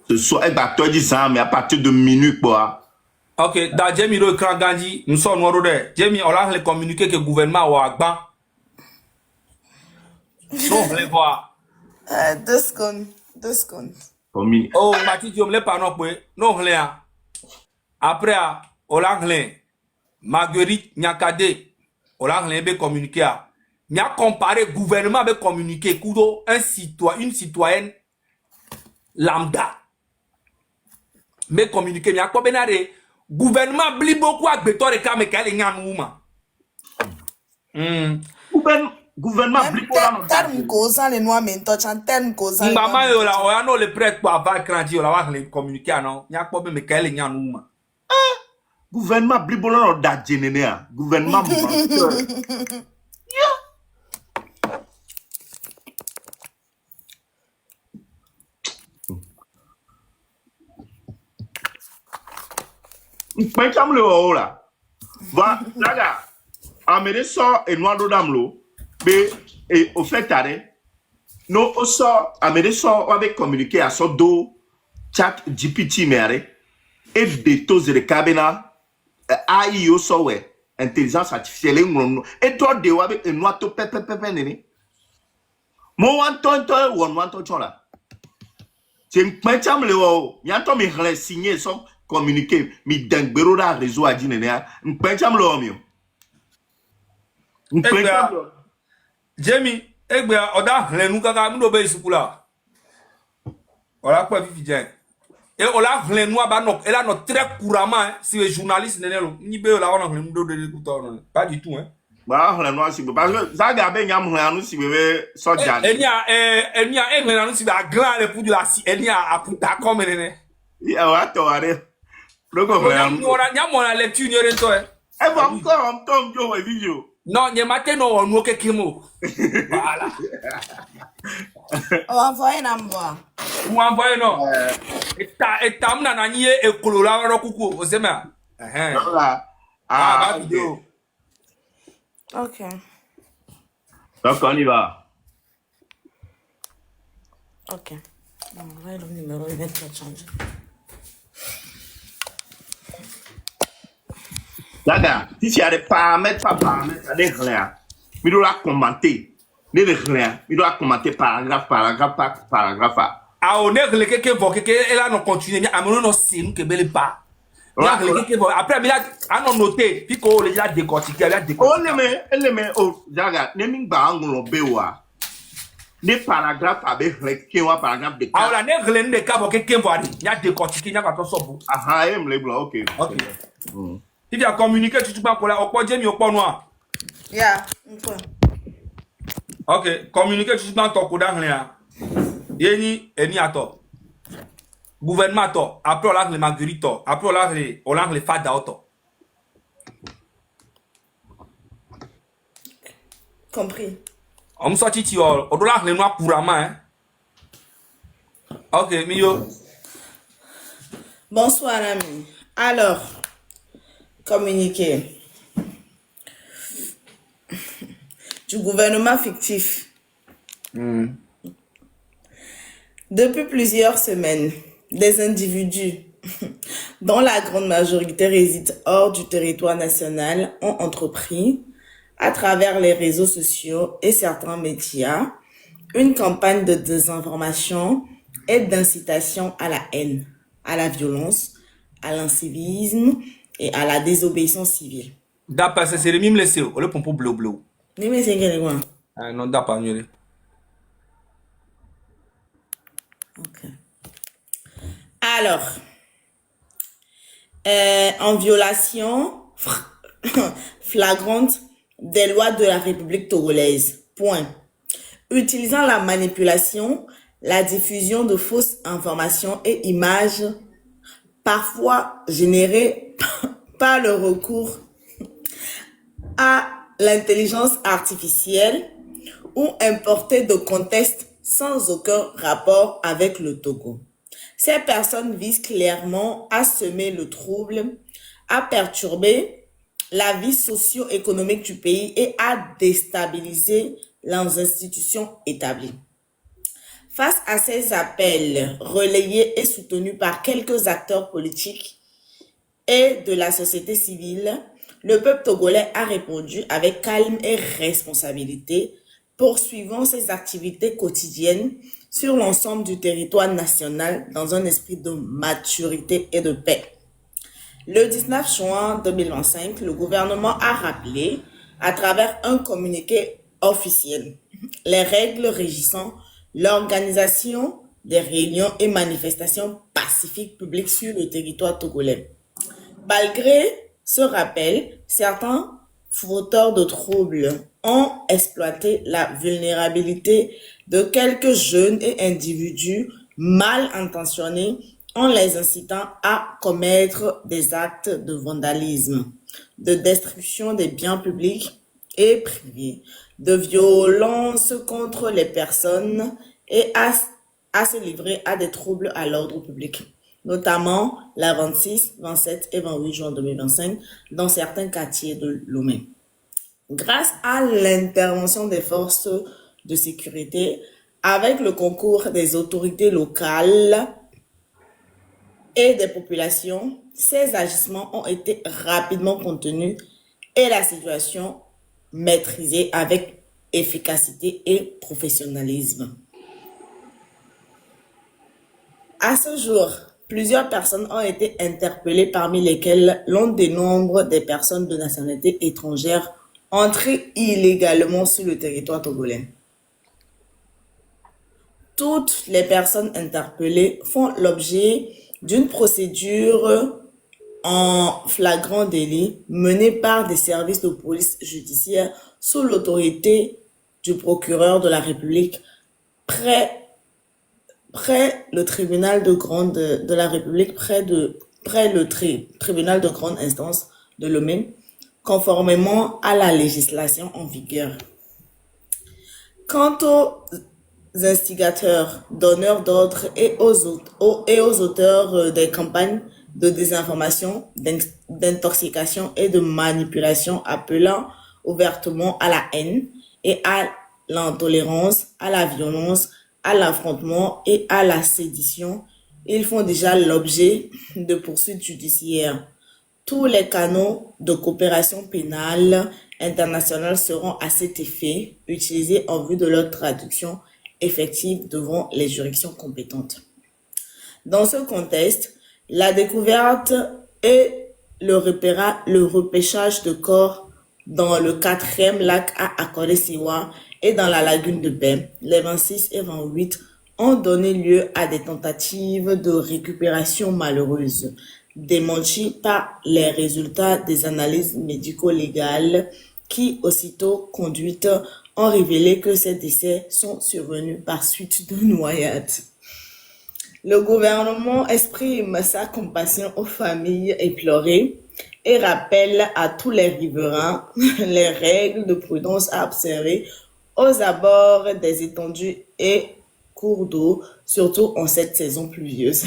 Ce soir, elle va te dire mais à partir de minuit, quoi. Ok, dans Jamie le écran Gandhi, nous sommes noirs de Jamie, on a communiqué que le gouvernement a agban. Non, on va voir. 2 secondes. 2 secondes. Oh, Mathieu, tu me l'as pas non plus. Non, rien. Après, on a Marguerite Nyakade, on a communiqué. Il a comparé le gouvernement avec communiqué. Une citoyenne lambda. Mais communiqué, il y a quoi benare? Gouvernement bli beaucoup à béton de cas, mais qu'elle est en mouvement. Gouvernement bli pour la terme causant les noirs mentoch en terme causant maman yo la on a no le prêt pour avoir cranti la va les communiquer non il y a quoi mais qu'elle est en mouvement. Gouvernement bli pour la da génénéa. Gouvernement mais comme le haut là. Va, là, amène ça et noir d'amlo. Mais, et au fait, non, au sort, amène ça avec communiquer à son dos, chat GPT, mais et des taux de cabina, AI, au sort, ouais, intelligence artificielle, et toi, de avec un noir to pépé, néné. Mon wanton, là. C'est un peu le haut. Il y a un temps, mais signé, son communiqué, mais d'un bureau là, réseau à dire, un peu le haut, Jamie egbe oda hlenu kaka mdo be isukula ola kwa vivien et ola hlenu aba elle a no très couramment si les journalistes nenelo ni be ola ona hlenu do de kuto pas du tout hein bah hlenu si parce que ça gabe nyam hlenu si bebe soja enya hlenu si ba grand le pour de la si enya aputa comme nene ya wa to are logo hlenu nyamona lecture ni rento e ba on tom jo we video. Non, il y a matin, non, on a Kimo. Voilà. On va envoyer un envoi. On envoie, non. Et t'as nani et Kolola, on coucou, vous aimez. Ah, vidéo. Ok. Donc, on y va. Ok. On va le numéro, il va changer. Là, si tu as des paramètres, pas paramètres, des rien. Mais tu dois commenter. Des rien. Il doit commenter paragraphe. Ah, on est que quelqu'un va, elle a non continué, à mon nom, c'est nous qui belle pas. Après, il a non noté, puis qu'on les a décortiqué, elle a décortiqué. Oh, Jaga, neming ba angolo bewa. Des paragraphes avec quelqu'un, paragraphe de. Ah, on a n'est de cas pour quelqu'un va, il y a décortiqué, il y a pas de Ah, aime les blancs, ok. Il a communiqué, tu peux pas au point Jamie au point noir. Yeah, une fois. Ok, communiqué, tu peux ton coup d'anglais. Yeni, eni ato. Gouvernement ato. Après, on a les Marguerite. Après, on a les Fada auto. Compris. On me sortit, on doit les noirs couramment, hein. Ok, Mio. Bonsoir, ami. Alors, communiqué du gouvernement fictif. Depuis plusieurs semaines, des individus, dont la grande majorité réside hors du territoire national, ont entrepris, à travers les réseaux sociaux et certains médias, une campagne de désinformation et d'incitation à la haine, à la violence, à l'incivisme et à la désobéissance civile. D'après c'est le même laissé, on le pompe bleu. Mais c'est quel est Ah non, d'après mieux. Ok. Alors, en violation flagrante des lois de la République togolaise. Point. Utilisant la manipulation, la diffusion de fausses informations et images, parfois générées par le recours à l'intelligence artificielle ou importées de contextes sans aucun rapport avec le Togo. Ces personnes visent clairement à semer le trouble, à perturber la vie socio-économique du pays et à déstabiliser les institutions établies. Face à ces appels relayés et soutenus par quelques acteurs politiques et de la société civile, le peuple togolais a répondu avec calme et responsabilité, poursuivant ses activités quotidiennes sur l'ensemble du territoire national dans un esprit de maturité et de paix. Le 19 juin 2025, le gouvernement a rappelé, à travers un communiqué officiel, les règles régissant l'organisation des réunions et manifestations pacifiques publiques sur le territoire togolais. Malgré ce rappel, certains fauteurs de troubles ont exploité la vulnérabilité de quelques jeunes et individus mal intentionnés en les incitant à commettre des actes de vandalisme, de destruction des biens publics et privés, de violence contre les personnes et à se livrer à des troubles à l'ordre public, notamment la 26, 27 et 28 juin 2025 dans certains quartiers de Lomé. Grâce à l'intervention des forces de sécurité, avec le concours des autorités locales et des populations, ces agissements ont été rapidement contenus et la situation maîtrisée avec efficacité et professionnalisme. À ce jour, plusieurs personnes ont été interpellées, parmi lesquelles l'on dénombre des personnes de nationalité étrangère entrées illégalement sur le territoire togolais. Toutes les personnes interpellées font l'objet d'une procédure en flagrant délit menée par des services de police judiciaire sous l'autorité du procureur de la République près le tribunal de tribunal de grande instance de Lomé, conformément à la législation en vigueur. Quant aux instigateurs, donneurs d'ordre et aux auteurs des campagnes de désinformation, d'intoxication et de manipulation appelant ouvertement à la haine et à l'intolérance, à la violence, à l'affrontement et à la sédition, ils font déjà l'objet de poursuites judiciaires. Tous les canaux de coopération pénale internationale seront à cet effet utilisés en vue de leur traduction effective devant les juridictions compétentes. Dans ce contexte, la découverte et le repêchage de corps dans le 4e lac à Akore-Siwa et dans la lagune de Baie, les 26 et 28, ont donné lieu à des tentatives de récupération malheureuses, démenties par les résultats des analyses médico-légales qui, aussitôt conduites, ont révélé que ces décès sont survenus par suite de noyades. Le gouvernement exprime sa compassion aux familles éplorées et rappelle à tous les riverains les règles de prudence à observer aux abords des étendues et cours d'eau, surtout en cette saison pluvieuse.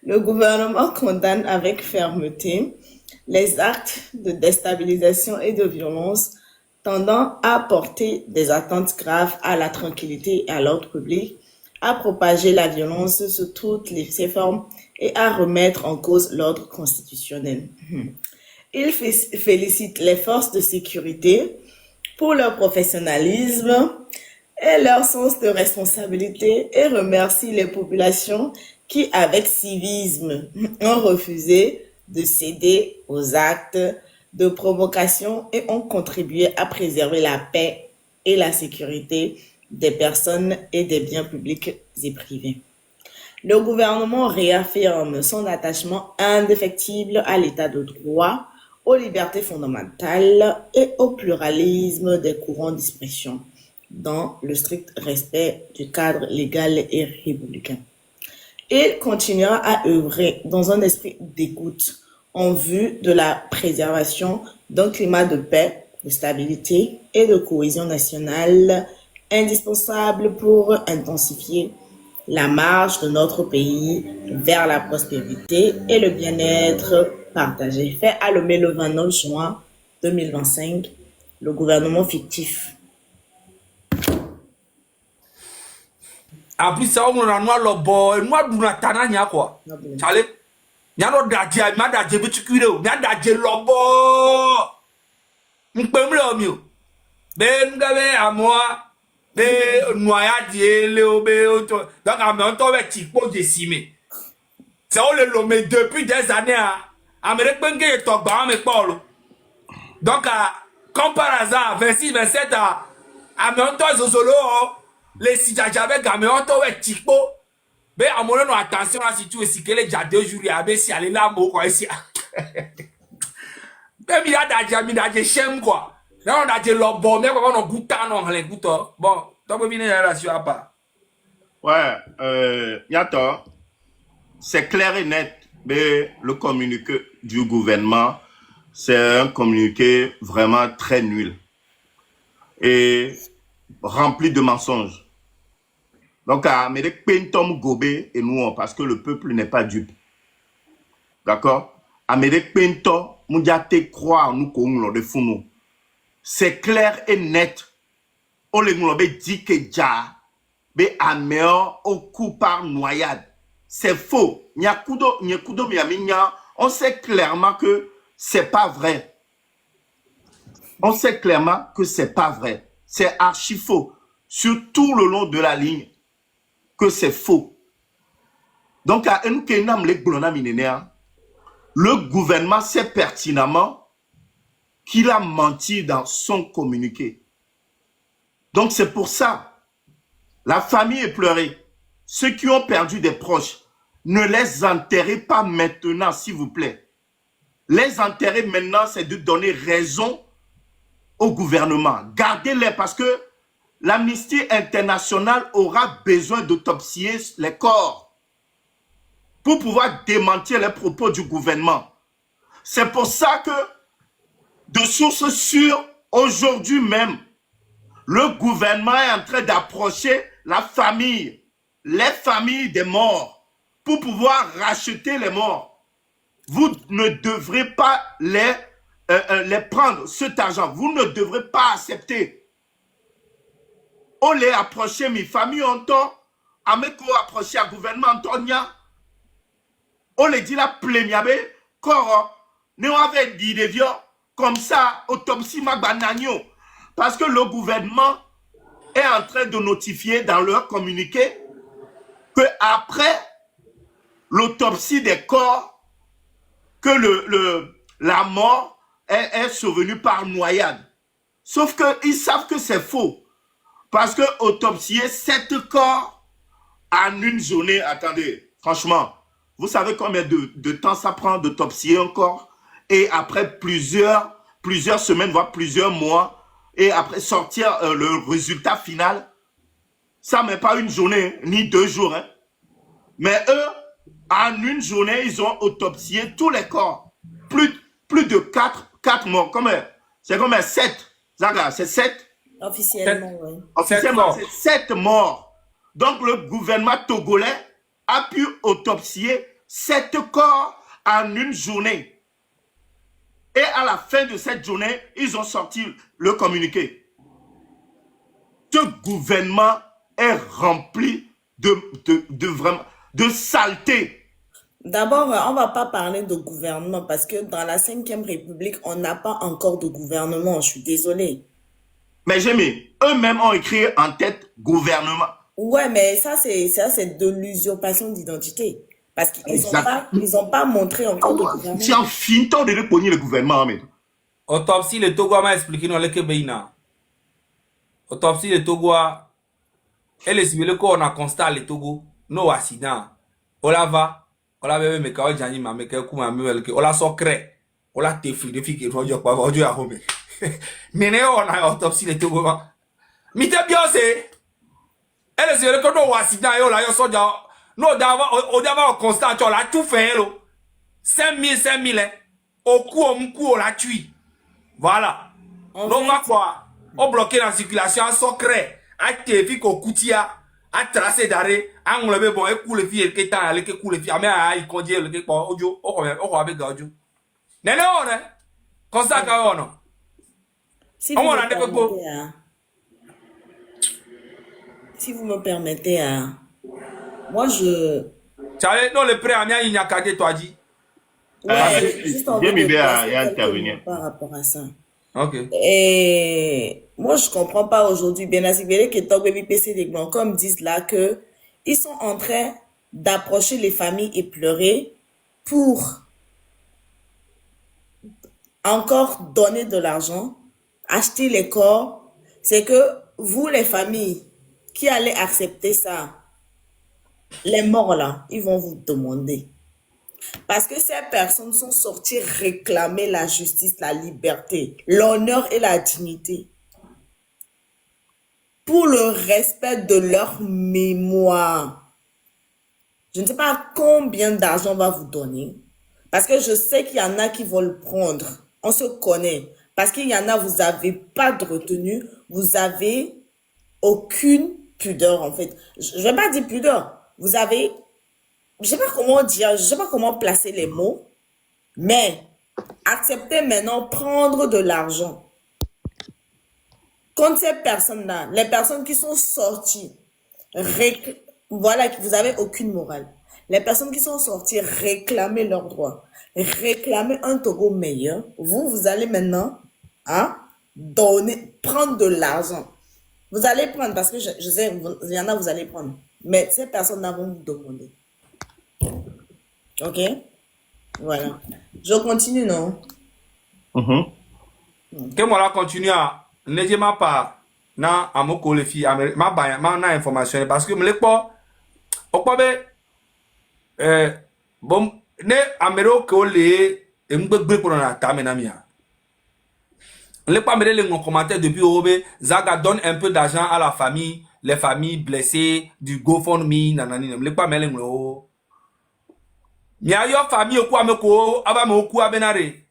Le gouvernement condamne avec fermeté les actes de déstabilisation et de violence tendant à porter des atteintes graves à la tranquillité et à l'ordre public, à propager la violence sous toutes ses formes et à remettre en cause l'ordre constitutionnel. Il félicite les forces de sécurité pour leur professionnalisme et leur sens de responsabilité et remercie les populations qui, avec civisme, ont refusé de céder aux actes de provocation et ont contribué à préserver la paix et la sécurité des personnes et des biens publics et privés. Le gouvernement réaffirme son attachement indéfectible à l'état de droit, aux libertés fondamentales et au pluralisme des courants d'expression, dans le strict respect du cadre légal et républicain. Il continuera à œuvrer dans un esprit d'écoute en vue de la préservation d'un climat de paix, de stabilité et de cohésion nationale indispensable pour intensifier la marche de notre pays vers la prospérité et le bien-être partagé. Fait à Lomé le 29 juin 2025, le gouvernement fictif. En plus, ça, on a noir le boy, noir du natana, nya quoi. Chale, nya no dadje, ma dadje be tukure, nya dadje lobo. M'pem le mieux. Ben gabe à moi, be noyade le be auto. Donc en même temps avec tipo décimé. C'est on le lomé depuis des années à Amérique bengue et togba me parle. Donc comme par hasard 26 27 à même temps zozolo les sidjabé gamé on to avec tipo. Ben à mon non attention à si tu es si que les jade jours ya be si aller là mo quoi ici. Ben mi da jami da je chem quoi. Là on a dit lobo mais quoi on goûte non les goûte. Bon, donc bien relation à part. Ouais, Yato, c'est clair et net, mais le communiqué du gouvernement, c'est un communiqué vraiment très nul et rempli de mensonges. Donc, Amérique Pentom Gobé et nous, parce que le peuple n'est pas dupe. D'accord? Amérique Pentom, Moudiate croire nous qu'on de fou. C'est clair et net. On les dit que ja, be améor au coup par noyade. C'est faux. On sait clairement que c'est pas vrai. On sait clairement que c'est pas vrai. C'est archi faux. Sur tout le long de la ligne, que c'est faux. Donc, le gouvernement sait pertinemment qu'il a menti dans son communiqué. Donc, c'est pour ça, la famille est pleurée. Ceux qui ont perdu des proches, ne les enterrez pas maintenant, s'il vous plaît. Les enterrer maintenant, c'est de donner raison au gouvernement. Gardez-les parce que l'Amnesty internationale aura besoin d'autopsier les corps pour pouvoir démentir les propos du gouvernement. C'est pour ça que, de sources sûres, aujourd'hui même, le gouvernement est en train d'approcher la famille, les familles des morts, pour pouvoir racheter les morts. Vous ne devrez pas les prendre, cet argent. Vous ne devrez pas accepter. On les approché, mes familles ont tort. Ameko approché à gouvernement Antonia. On les dit la pléniabe, Koro, nous avait dit des vieux, comme ça, autopsie magbanagno. Parce que le gouvernement est en train de notifier dans leur communiqué que après l'autopsie des corps, que la mort est survenue par noyade. Sauf qu'ils savent que c'est faux. Parce que autopsier 7 corps en une journée, attendez, franchement, vous savez combien de temps ça prend d'autopsier un corps? Et après plusieurs semaines, voire plusieurs mois, et après sortir le résultat final, ça ne met pas une journée, ni 2 jours. Hein. Mais eux, en une journée, ils ont autopsié tous les corps. Plus de 4 morts. C'est comme 7. Zaga, c'est 7. Officiellement, oui. Officiellement, c'est 7 morts. Donc, le gouvernement togolais a pu autopsier 7 corps en une journée. Et à la fin de cette journée, ils ont sorti le communiqué. Ce gouvernement est rempli de saleté. D'abord, on ne va pas parler de gouvernement parce que dans la 5e République, on n'a pas encore de gouvernement. Je suis désolée. Mais j'ai mis, eux-mêmes ont écrit en tête gouvernement. Ouais, mais ça, c'est de l'usurpation d'identité. Parce qu'ils n'ont pas montré encore de gouvernement. C'est un finton de pogner le gouvernement. Mais. Autopsie, le Togo m'a expliqué dans le Québeina. Autopsie, le Togo a. Elle est civile qu'on a constaté le Togo. No accident. On la va. On la bébé, mais quand on dit, mais quand on la socré. On la téfri, de filles qui vont dire quoi, on dit à Rome. Mais on a autopsie le Togo. Mais t'es bien, c'est. Elle est civile qu'on a accident et on l'a eu non, on constate, on l'a tout fait, 5000, hein. Au coup, on l'a tué. Voilà. Donc, quoi? On bloque la circulation en secret. A téfi qu'au coutia, a tracé d'arrêt, a enlevé bon, et coule les filles, qui est allé, qui coule les filles, mais il conduit le qui audio, on va avec audio. N'est-ce pas, constate, non? Si vous me permettez, si vous me permettez, Moi, je... Charlie, non, le prêt à Mia Inyakade, toi dit. Ouais, juste envie Bien, de bien, placer à quelques intervenir. mots par rapport à ça. Ok. Et moi, je comprends pas aujourd'hui, Benazir Bele, que Top Baby PC des Blancs, comme disent là, que ils sont en train d'approcher les familles et pleurer pour encore donner de l'argent, acheter les corps. C'est que vous, les familles, qui allez accepter ça, les morts là, ils vont vous demander. Parce que ces personnes sont sorties réclamer la justice, la liberté, l'honneur et la dignité pour le respect de leur mémoire. Je ne sais pas combien d'argent on va vous donner. Parce que je sais qu'il y en a qui vont le prendre. On se connaît. Parce qu'il y en a, vous n'avez pas de retenue. Vous avez aucune pudeur, en fait. Je ne vais pas dire pudeur. Vous avez, je ne sais pas comment dire, je ne sais pas comment placer les mots. Mais acceptez maintenant prendre de l'argent. Contre ces personnes-là, les personnes qui sont sorties, voilà, vous n'avez aucune morale. Les personnes qui sont sorties réclamer leurs droits, réclamer un Togo meilleur, vous allez maintenant donner, prendre de l'argent. Vous allez prendre, parce que je sais, il y en a, vous allez prendre. Mais ces personnes-là vont vous demander. Ok? Voilà. Je continue, non? Que moi là continue à ne dis ma part na amoko les filles ma ba ma na information parce que me le pas o pas bon ne amero ko le e mgbegbe ko na ta me na mia le pas me le commentaire depuis obe Zaga donne un peu d'argent à la famille, les familles blessées du GoFundMe nanani le pas me le ngo mi ayo famille ko ameko aba me ku abenare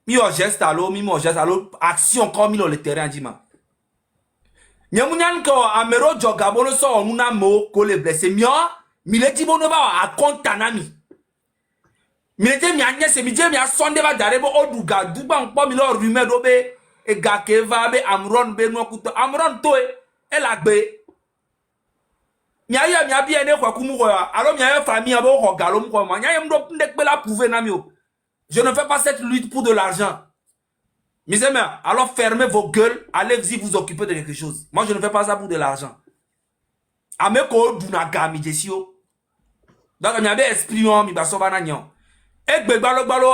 mi o geste alo mi mo geste alo action comme il le terrain dima nyamunyan ko amero joga bono so onuna mo ko le blessé mi le ti bono ba a kontanami mi le te mi anya se mi je mi a sonde ba dare bo oduga duba npo mi lo rume do be e ga ke va be amron be no kuto amron to e la gbe mi ayo mi abi ene kwa kumu ko alo mi ayo famille abo ko galo mo ko ma nya yem do ndek be la prouver na mi o. Je ne fais pas cette lutte pour de l'argent. Mes amis, alors fermez vos gueules, allez-y vous occuper de quelque chose. Moi, je ne fais pas ça pour de l'argent. Ameko dunaga mi jesio. Donc, il y avait esprit mi basoba na nyon. Et balo balo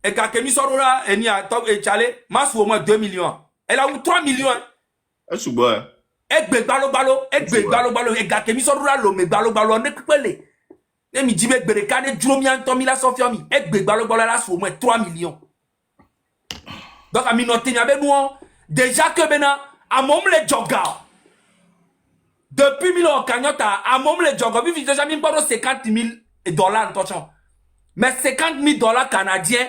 et kakemi sorora et ni a top et chale, mas au moins 2 millions. Elle a eu 3 millions. Est-ce que Et balo balo et kakemi sorora lo me balo ne kupele. Et mi dit bere kane dromian tomi la sofiami. Et balo la au moins 3 millions. Donc, à minoter, déjà que maintenant, à mon le joga. Depuis 1000 ans, à mon le joga, vi déjà mis 50 000 dollars, mais 50 000 dollars canadiens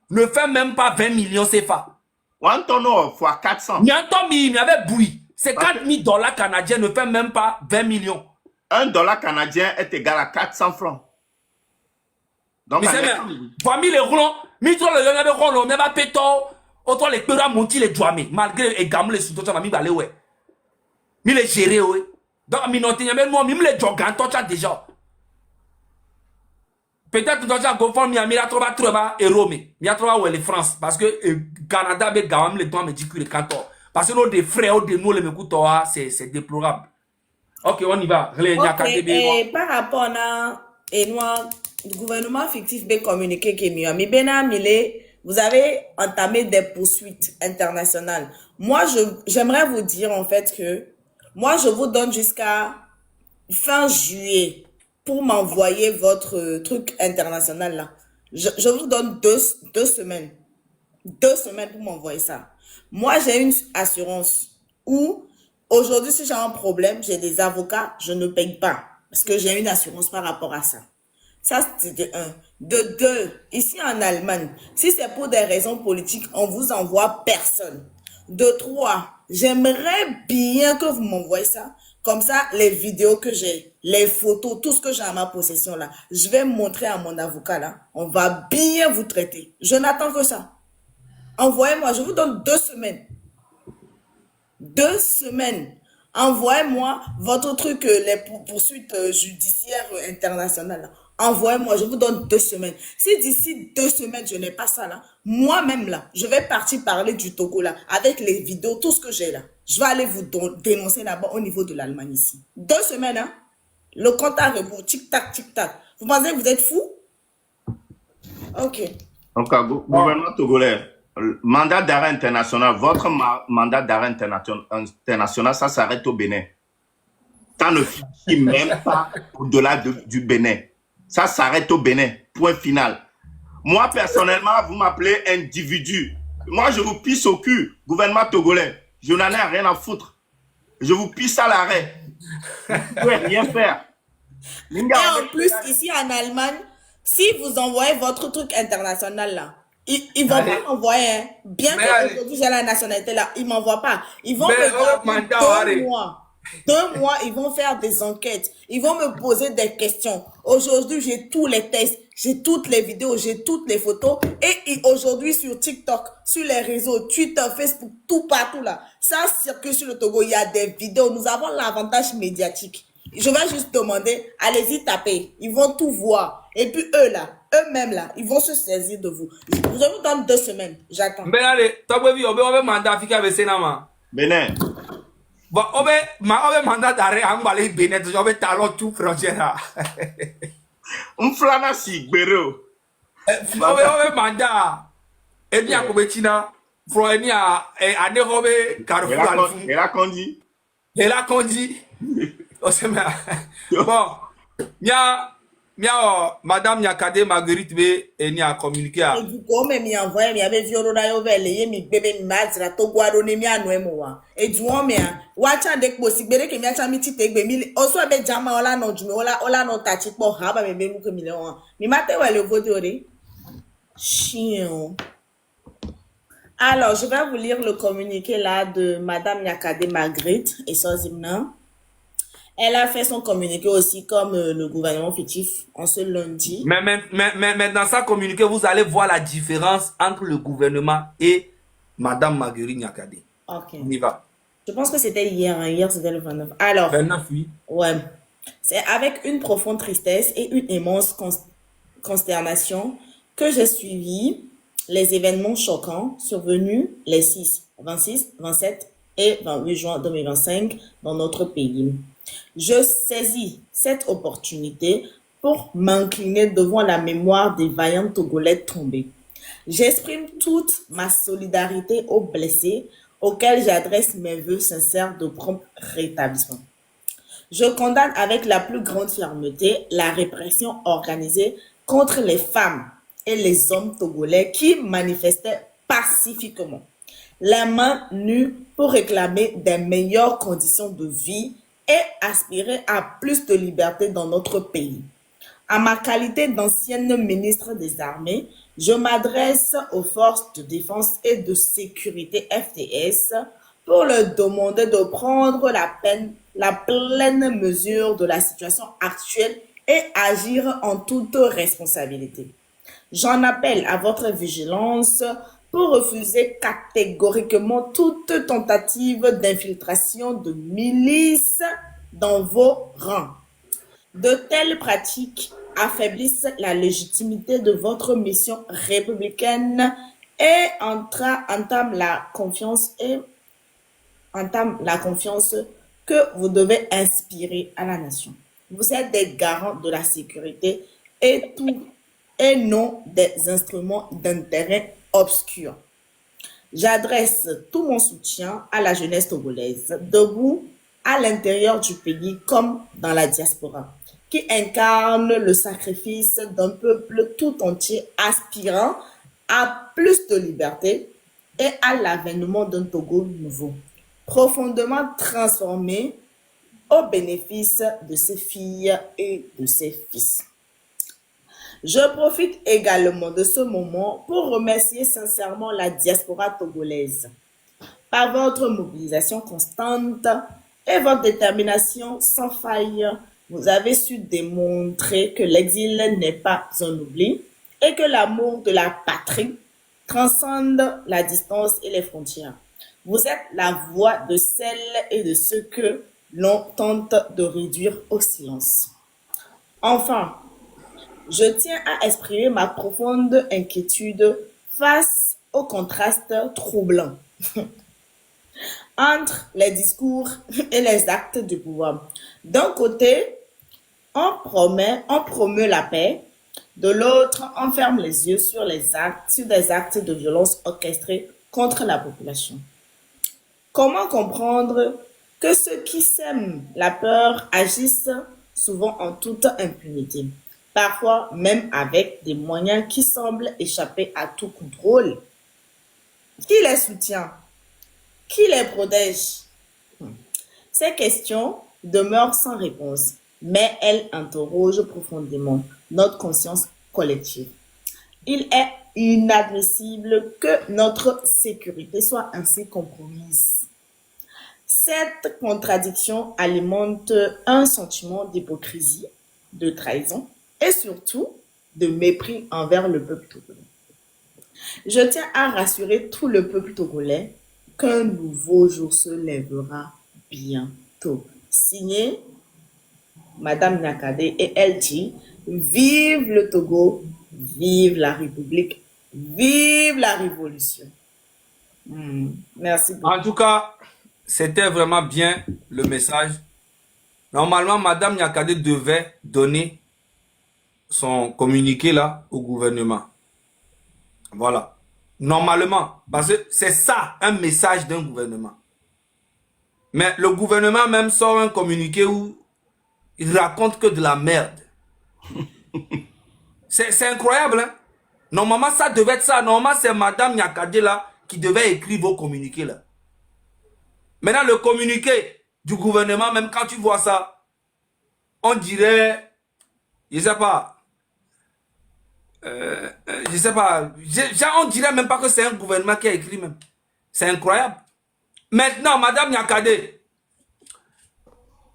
ne fait même pas 20 millions CFA. One tonneau fois 400. Il y avait bruit. 50 000 dollars canadiens ne fait même pas 20 millions. $1 canadien est égal à 400 francs. Donc, mais c'est parmi les roulants, mitro le yonga de roulants, mais pas péto. Autant les peurs monter les douamés, malgré les gamins, les sous-toits, ma mi balé, ouais. Mi les gérer, ouais. Donc, mi noté, mais moi, mi les joggants, toi, déjà. Peut-être, toi, tu GoFundMe, mi la trouva, et Rome. Mi la trouva, ouais, les France. Parce que, Canada, mais gamins, les doigts, me dit que les cantons. Parce que, nous, des frères, de nous, les mecoutons, c'est déplorable. Ok, on y va. Okay, et par rapport à, le gouvernement fictif be communiqué que mi bena mile, vous avez entamé des poursuites internationales. Moi, j'aimerais vous dire en fait que moi, je vous donne jusqu'à fin juillet pour m'envoyer votre truc international là. Je vous donne deux semaines. 2 semaines pour m'envoyer ça. Moi, j'ai une assurance où aujourd'hui, si j'ai un problème, j'ai des avocats, je ne paye pas parce que j'ai une assurance par rapport à ça. Ça, c'est de 1. De 2, ici en Allemagne, si c'est pour des raisons politiques, on vous envoie personne. De 3, j'aimerais bien que vous m'envoyez ça. Comme ça, les vidéos que j'ai, les photos, tout ce que j'ai à ma possession là, je vais montrer à mon avocat là. On va bien vous traiter. Je n'attends que ça. Envoyez-moi, je vous donne 2 semaines. 2 semaines Envoyez-moi votre truc, les poursuites judiciaires internationales. Là. Envoyez-moi, je vous donne 2 semaines. Si d'ici 2 semaines, je n'ai pas ça là, moi-même là, je vais partir parler du Togo là, avec les vidéos, tout ce que j'ai là. Je vais aller vous dénoncer là-bas au niveau de l'Allemagne ici. 2 semaines, hein? Le compte à rebours, tic-tac, tic-tac. Vous pensez que vous êtes fou? Ok. Donc, gouvernement togolais, mandat d'arrêt international, votre mandat d'arrêt international, ça s'arrête au Bénin. Ça ne finit même pas au-delà du Bénin. Ça s'arrête au Bénin. Point final. Moi, personnellement, vous m'appelez individu. Moi, je vous pisse au cul, gouvernement togolais. Je n'en ai rien à foutre. Je vous pisse à l'arrêt. Vous ne pouvez rien faire. Et en plus, ici en Allemagne, si vous envoyez votre truc international là, ils vont pas m'envoyer. Hein. Bien que aujourd'hui j'ai la nationalité là, ils m'envoient pas. Ils vont me garder 2 mois. 2 mois, ils vont faire des enquêtes. Ils vont me poser des questions. Aujourd'hui, j'ai tous les tests, j'ai toutes les vidéos, j'ai toutes les photos. Et aujourd'hui, sur TikTok, sur les réseaux, Twitter, Facebook, tout partout là, ça circule sur le Togo. Il y a des vidéos. Nous avons l'avantage médiatique. Je vais juste demander, allez-y taper. Ils vont tout voir. Et puis eux là, eux-mêmes là, ils vont se saisir de vous. Je vous donne 2 semaines. J'attends. Ben allez, tu as mandat Africa Bessénama. Bénin. Bon, on va mandat d'arrêt à Mbalé Bénin, on va talon tout frontière. Flana si, Béro. On va mandat. Et bien, comme Tina, Froenia, et à Nérobe, Carrefour. Et là, qu'on dit. Et là, qu'on dit. Bon, Madame Nyakade Marguerite B et ni a communiqué à. Et du coup, mais mi envoyé, mi avait violé là, mi mi bébé mi mazra to guado ne mi anu emoa. Et du coup, mais wacha dek bosi bere ke mi acha mi ti tegbe mi. Oso abe jama ola no jume ola no tachi po haba me be mu ke mi le wan. Mi mate wa le vote ore. Chien. Alors, je vais vous lire le communiqué là de Madame Nyakade Marguerite et son hymne. Elle a fait son communiqué aussi comme le gouvernement fictif en ce lundi. Mais dans sa communiqué, vous allez voir la différence entre le gouvernement et Madame Marguerite Nyakade. Ok. On y va. Je pense que c'était hier. Hein. Hier, c'était le 29. Alors. 29, oui. Ouais. C'est avec une profonde tristesse et une immense consternation que j'ai suivi les événements choquants survenus les 6, 26, 27 et 28 juin 2025 dans notre pays. Je saisis cette opportunité pour m'incliner devant la mémoire des vaillants Togolais tombés. J'exprime toute ma solidarité aux blessés auxquels j'adresse mes vœux sincères de prompt rétablissement. Je condamne avec la plus grande fermeté la répression organisée contre les femmes et les hommes togolais qui manifestaient pacifiquement, la main nue pour réclamer des meilleures conditions de vie et aspirer à plus de liberté dans notre pays. À ma qualité d'ancienne ministre des Armées, je m'adresse aux forces de défense et de sécurité FDS pour leur demander de prendre la pleine mesure de la situation actuelle et agir en toute responsabilité. J'en appelle à votre vigilance pour refuser catégoriquement toute tentative d'infiltration de milices dans vos rangs. De telles pratiques affaiblissent la légitimité de votre mission républicaine et entament la confiance que vous devez inspirer à la nation. Vous êtes des garants de la sécurité et non des instruments d'intérêt obscur. J'adresse tout mon soutien à la jeunesse togolaise, debout à l'intérieur du pays comme dans la diaspora, qui incarne le sacrifice d'un peuple tout entier aspirant à plus de liberté et à l'avènement d'un Togo nouveau, profondément transformé au bénéfice de ses filles et de ses fils. Je profite également de ce moment pour remercier sincèrement la diaspora togolaise. Par votre mobilisation constante et votre détermination sans faille, vous avez su démontrer que l'exil n'est pas un oubli et que l'amour de la patrie transcende la distance et les frontières. Vous êtes la voix de celles et de ceux que l'on tente de réduire au silence. Enfin, je tiens à exprimer ma profonde inquiétude face au contraste troublant entre les discours et les actes du pouvoir. D'un côté, on promeut la paix, de l'autre, on ferme les yeux sur des actes de violence orchestrés contre la population. Comment comprendre que ceux qui sèment la peur agissent souvent en toute impunité, parfois même avec des moyens qui semblent échapper à tout contrôle? Qui les soutient? Qui les protège? Ces questions demeurent sans réponse, mais elles interrogent profondément notre conscience collective. Il est inadmissible que notre sécurité soit ainsi compromise. Cette contradiction alimente un sentiment d'hypocrisie, de trahison et surtout de mépris envers le peuple togolais. Je tiens à rassurer tout le peuple togolais qu'un nouveau jour se lèvera bientôt. Signé Madame Nyakadé, et elle dit: vive le Togo, vive la République, vive la Révolution. Merci beaucoup. En tout cas, c'était vraiment bien le message. Normalement, Madame Nyakadé devait donner son communiqué là au gouvernement. Voilà. Normalement, parce que c'est ça, un message d'un gouvernement. Mais le gouvernement même sort un communiqué où il raconte que de la merde. C'est incroyable, hein? Normalement, ça devait être ça. Normalement, c'est Madame Nyakadé là qui devait écrire vos communiqués là. Maintenant, le communiqué du gouvernement, même quand tu vois ça, on dirait, je sais pas, on dirait même pas que c'est un gouvernement qui a écrit même. C'est incroyable. Maintenant, Madame Nyakadé,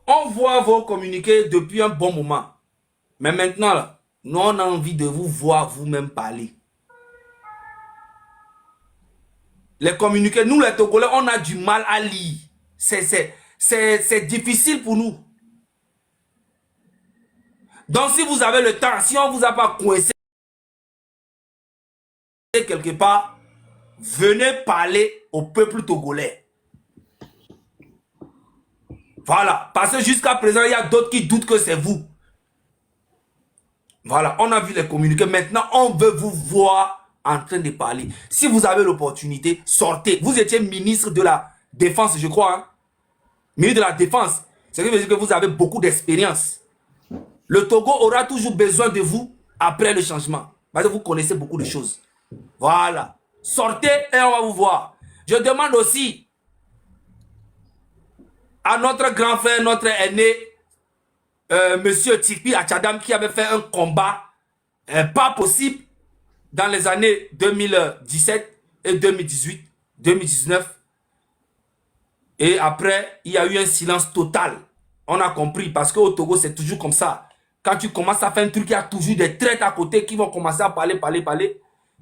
on voit vos communiqués depuis un bon moment. Mais maintenant, là, nous, on a envie de vous voir vous-même parler. Les communiqués, nous les Togolais, on a du mal à lire. C'est difficile pour nous. Donc si vous avez le temps, si on ne vous a pas coincé quelque part, venez parler au peuple togolais. Voilà, parce que jusqu'à présent, il y a d'autres qui doutent que c'est vous. Voilà, on a vu les communiqués. Maintenant, on veut vous voir en train de parler. Si vous avez l'opportunité, sortez. Vous étiez ministre de la Défense, je crois. Hein? Ministre de la Défense. Ce qui veut dire que vous avez beaucoup d'expérience. Le Togo aura toujours besoin de vous après le changement. Parce que vous connaissez beaucoup de choses. Voilà. Sortez et on va vous voir. Je demande aussi à notre grand frère, notre aîné, Monsieur Tikpi Achadam, qui avait fait un combat pas possible dans les années 2017 et 2018, 2019. Et après, il y a eu un silence total. On a compris, parce qu'au Togo, c'est toujours comme ça. Quand tu commences à faire un truc, il y a toujours des traites à côté qui vont commencer à parler.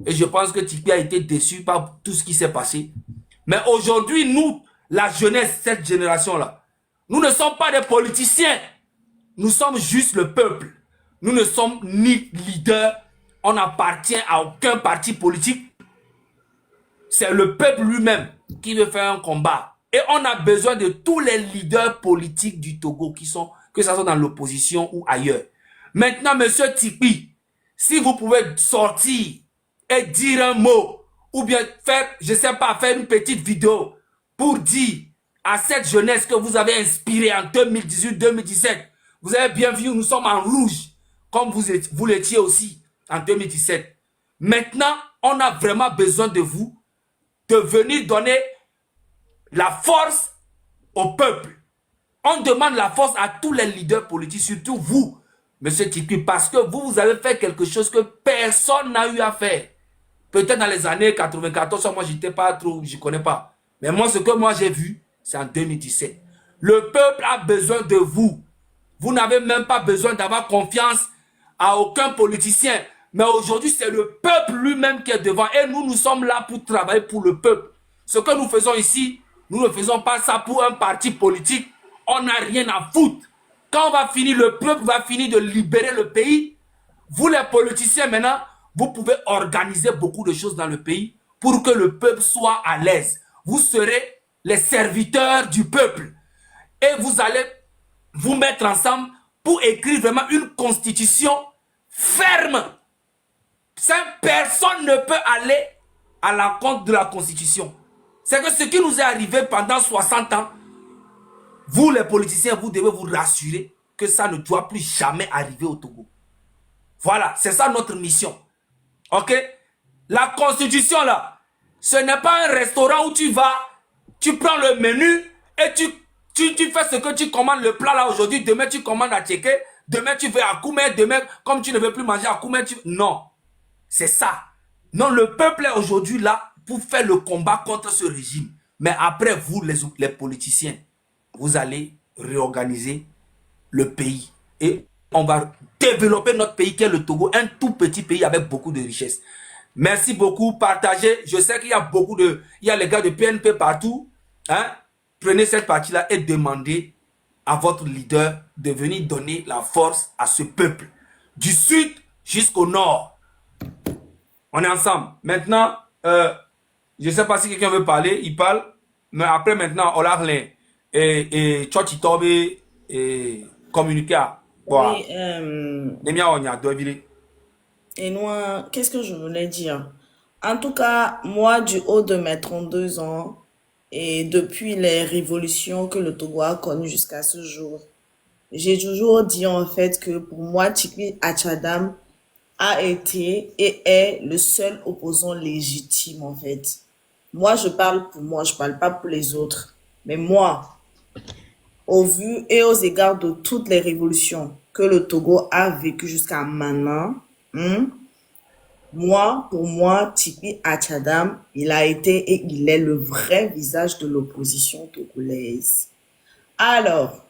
Et je pense que Tikpi a été déçu par tout ce qui s'est passé. Mais aujourd'hui, nous, la jeunesse, cette génération-là, nous ne sommes pas des politiciens. Nous sommes juste le peuple. Nous ne sommes ni leaders. On n'appartient à aucun parti politique. C'est le peuple lui-même qui veut faire un combat. Et on a besoin de tous les leaders politiques du Togo qui sont, que ce soit dans l'opposition ou ailleurs. Maintenant, Monsieur Tikpi, si vous pouvez sortir et dire un mot, ou bien faire, je ne sais pas, faire une petite vidéo pour dire à cette jeunesse que vous avez inspiré en 2018-2017, vous avez bien vu, nous sommes en rouge, comme vous l'étiez aussi en 2017. Maintenant, on a vraiment besoin de vous, de venir donner la force au peuple. On demande la force à tous les leaders politiques, surtout vous, Monsieur Tikpi, parce que vous avez fait quelque chose que personne n'a eu à faire. Peut-être dans les années 94, moi j'étais pas trop, je connais pas. Mais moi, ce que moi j'ai vu, c'est en 2017. Le peuple a besoin de vous. Vous n'avez même pas besoin d'avoir confiance à aucun politicien. Mais aujourd'hui, c'est le peuple lui-même qui est devant. Et nous, nous sommes là pour travailler pour le peuple. Ce que nous faisons ici, nous ne faisons pas ça pour un parti politique. On n'a rien à foutre. Quand on va finir, le peuple va finir de libérer le pays. Vous les politiciens maintenant, vous pouvez organiser beaucoup de choses dans le pays pour que le peuple soit à l'aise. Vous serez les serviteurs du peuple. Et vous allez vous mettre ensemble pour écrire vraiment une constitution ferme. Personne ne peut aller à l'encontre de la constitution. C'est que ce qui nous est arrivé pendant 60 ans, vous les politiciens, vous devez vous rassurer que ça ne doit plus jamais arriver au Togo. Voilà, c'est ça notre mission. Ok? La constitution là, ce n'est pas un restaurant où tu vas, tu prends le menu et tu fais ce que tu commandes le plat là aujourd'hui, demain tu commandes à Tchéké, demain tu veux à Koumé, demain comme tu ne veux plus manger à Koumé, non. C'est ça. Non, le peuple est aujourd'hui là pour faire le combat contre ce régime. Mais après vous les politiciens, vous allez réorganiser le pays et on va développer notre pays qui est le Togo, un tout petit pays avec beaucoup de richesses. Merci beaucoup, partagez. Je sais qu'il y a beaucoup de... Il y a les gars de PNP partout. Hein? Prenez cette partie-là et demandez à votre leader de venir donner la force à ce peuple. Du sud jusqu'au nord. On est ensemble. Maintenant, je ne sais pas si quelqu'un veut parler, il parle. Mais après, maintenant, on l'a relé. Et Tchotchi Tobe et communiquer. Oui, et moi, qu'est-ce que je voulais dire? En tout cas, moi, du haut de mes 32 ans, et depuis les révolutions que le Togo a connues jusqu'à ce jour, j'ai toujours dit en fait que pour moi, Tikpi Achadam a été et est le seul opposant légitime en fait. Moi, je parle pour moi, je parle pas pour les autres. Mais moi, au vu et aux égards de toutes les révolutions que le Togo a vécues jusqu'à maintenant, pour moi, Tikpi Achadam, il a été et il est le vrai visage de l'opposition togolaise. Alors,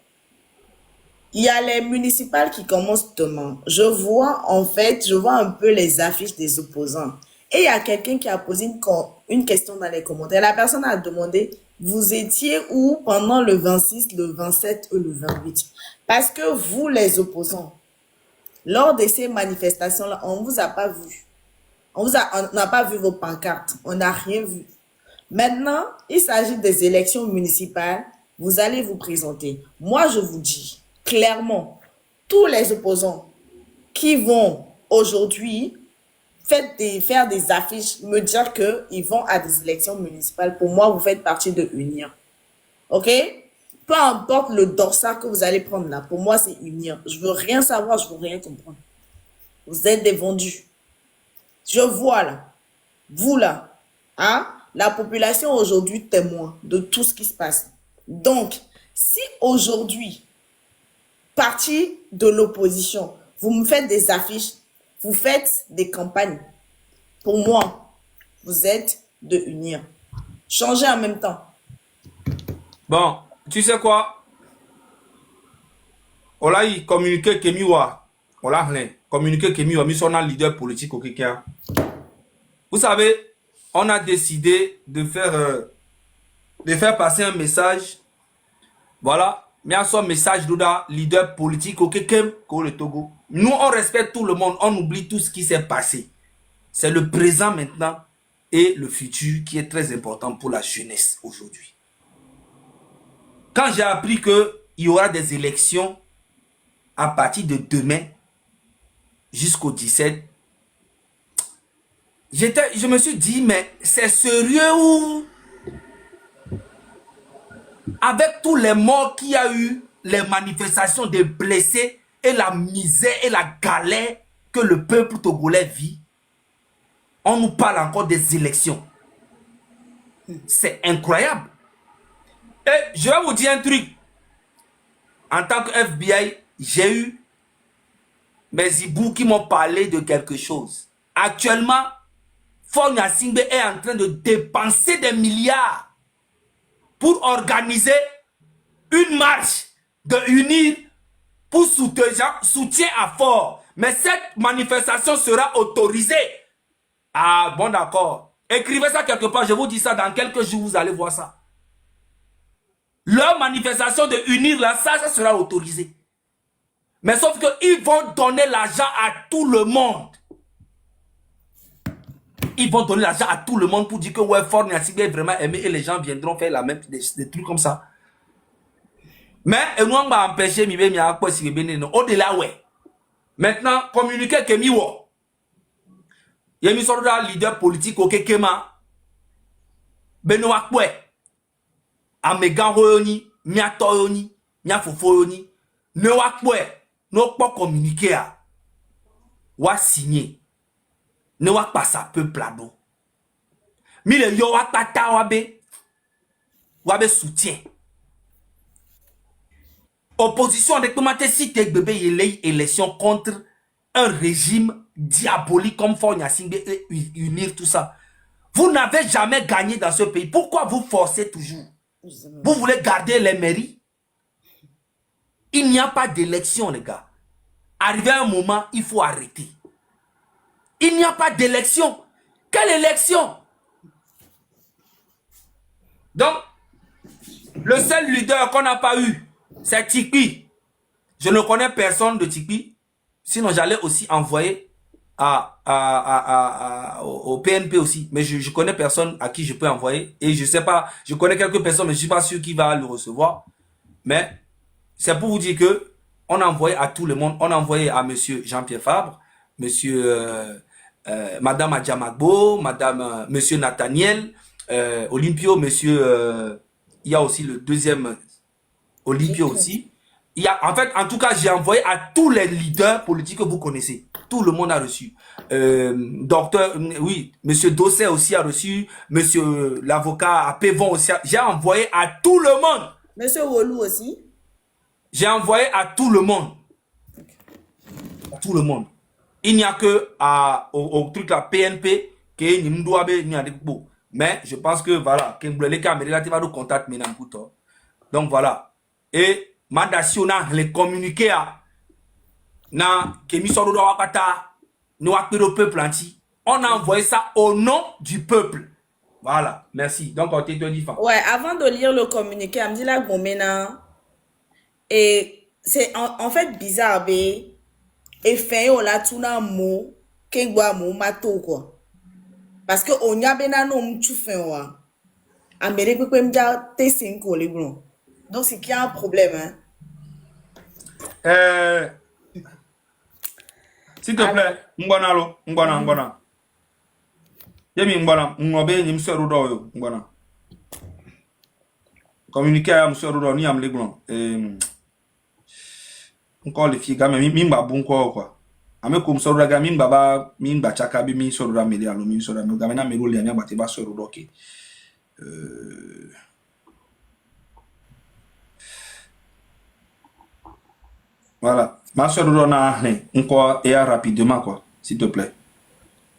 il y a les municipales qui commencent demain. Je vois un peu les affiches des opposants. Et il y a quelqu'un qui a posé une question dans les commentaires. La personne a demandé, vous étiez où pendant le 26, le 27 ou le 28? Parce que vous, les opposants, lors de ces manifestations-là, on ne vous a pas vu. On n'a pas vu vos pancartes. On n'a rien vu. Maintenant, il s'agit des élections municipales. Vous allez vous présenter. Moi, je vous dis clairement, tous les opposants qui vont aujourd'hui faire des affiches, me dire qu'ils vont à des élections municipales, pour moi, vous faites partie de Unir. OK? Peu importe le dorsal que vous allez prendre là, pour moi, c'est Unir. Je veux rien savoir, je veux rien comprendre. Vous êtes des vendus. Je vois là, vous là, hein, la population aujourd'hui témoin de tout ce qui se passe. Donc, si aujourd'hui, parti de l'opposition, vous me faites des affiches, vous faites des campagnes, pour moi, vous êtes de Unir. Changez en même temps. Bon, tu sais quoi? On a communiqué que miwa, on l'a communiqué que miwa, mis son leader politique au Kenya. Vous savez, on a décidé de faire passer un message. Voilà, mais son message de leader politique au Kenya, le Togo. Nous, on respecte tout le monde, on oublie tout ce qui s'est passé. C'est le présent maintenant et le futur qui est très important pour la jeunesse aujourd'hui. Quand j'ai appris qu'il y aura des élections à partir de demain jusqu'au 17, je me suis dit, mais c'est sérieux ou avec tous les morts qu'il y a eu, les manifestations des blessés et la misère et la galère que le peuple togolais vit, on nous parle encore des élections. C'est incroyable. Et je vais vous dire un truc. En tant que FBI, j'ai eu mes hiboux qui m'ont parlé de quelque chose. Actuellement, Fogna Singbe est en train de dépenser des milliards pour organiser une marche de Unir pour soutien à fort. Mais cette manifestation sera autorisée. Ah bon d'accord. Écrivez ça quelque part, je vous dis ça, dans quelques jours, vous allez voir ça. Leur manifestation de unir là, ça sera autorisé. Mais sauf qu'ils vont donner l'argent à tout le monde. Ils vont donner l'argent à tout le monde pour dire que ouais, Fort Niassingbe est vraiment aimé et les gens viendront faire la même, des trucs comme ça. Mais nous on va empêcher au-delà ouais. Maintenant, communiquer que miwo. Il y a une sorte de leader politique au Kekema. Benoît Kwe. Amegan Hoyoni, Miatoyoni, Miafofoyoni. Ne wakwe, no pas communiquer à. Wa signer. Ne wak pas ça peuple là do. Mille yo wak tata wabe soutien. Opposition de comment si tes bébé y élection contre un régime diabolique comme Fort Niassingbe et unir tout ça. Vous n'avez jamais gagné dans ce pays. Pourquoi vous forcez toujours? Vous voulez garder les mairies? Il n'y a pas d'élection, les gars. Arrivé à un moment, il faut arrêter. Il n'y a pas d'élection. Quelle élection? Donc, le seul leader qu'on n'a pas eu, c'est Tikpi. Je ne connais personne de Tikpi. Sinon, j'allais aussi envoyer au PNP aussi. Mais je connais personne à qui je peux envoyer. Et je sais pas, je connais quelques personnes, mais je ne suis pas sûr qui va le recevoir. Mais c'est pour vous dire que on a envoyé à tout le monde. On a envoyé à monsieur Jean-Pierre Fabre, monsieur madame Adjamagbo, madame monsieur Nathaniel, Olympio, monsieur il y a aussi le deuxième Olympio aussi. Il y a, en fait, en tout cas, j'ai envoyé à tous les leaders politiques que vous connaissez. Tout le monde a reçu. Docteur, oui, monsieur Dosset aussi a reçu. Monsieur l'avocat Pévon aussi. J'ai envoyé à tout le monde. Monsieur Wolou aussi. J'ai envoyé à tout le monde. À tout le monde. Il n'y a que au truc la PNP que ni mdouabe ni adekbo. Mais je pense que voilà, que les caméras là, tu vas nous contacter maintenant. Donc voilà. Et Madasiona les communiquer à na Kemisodo Wakata nous au peuple anti. On a envoyé ça au nom du peuple. Voilà, merci. Donc on te dit. Ouais, avant de lire le communiqué, elle me dit là Gomena. Et c'est en fait bizarre, bé. Et fin yo la tuna mo kengwa mo mato quoi. Parce que on y a bena no mtu fin wa. Amérique peut me dire t'es 5 les blancs. Donc c'est qu'il y a un problème hein. S'il te plaît, Mbana. Yemi Mbana, Ngobe ni monsieur Rudo yo, Mbana. Communiquer à monsieur Rudo ni am les blancs. Encore les filles gamin mimba bon quoi. Ame comme so raga mimba chaka bi mi so raga meli alo mi so raga gamena melo le anya bateba so Rudo ke. Voilà. Ma soeur Rona, encore et rapidement, quoi, s'il te plaît.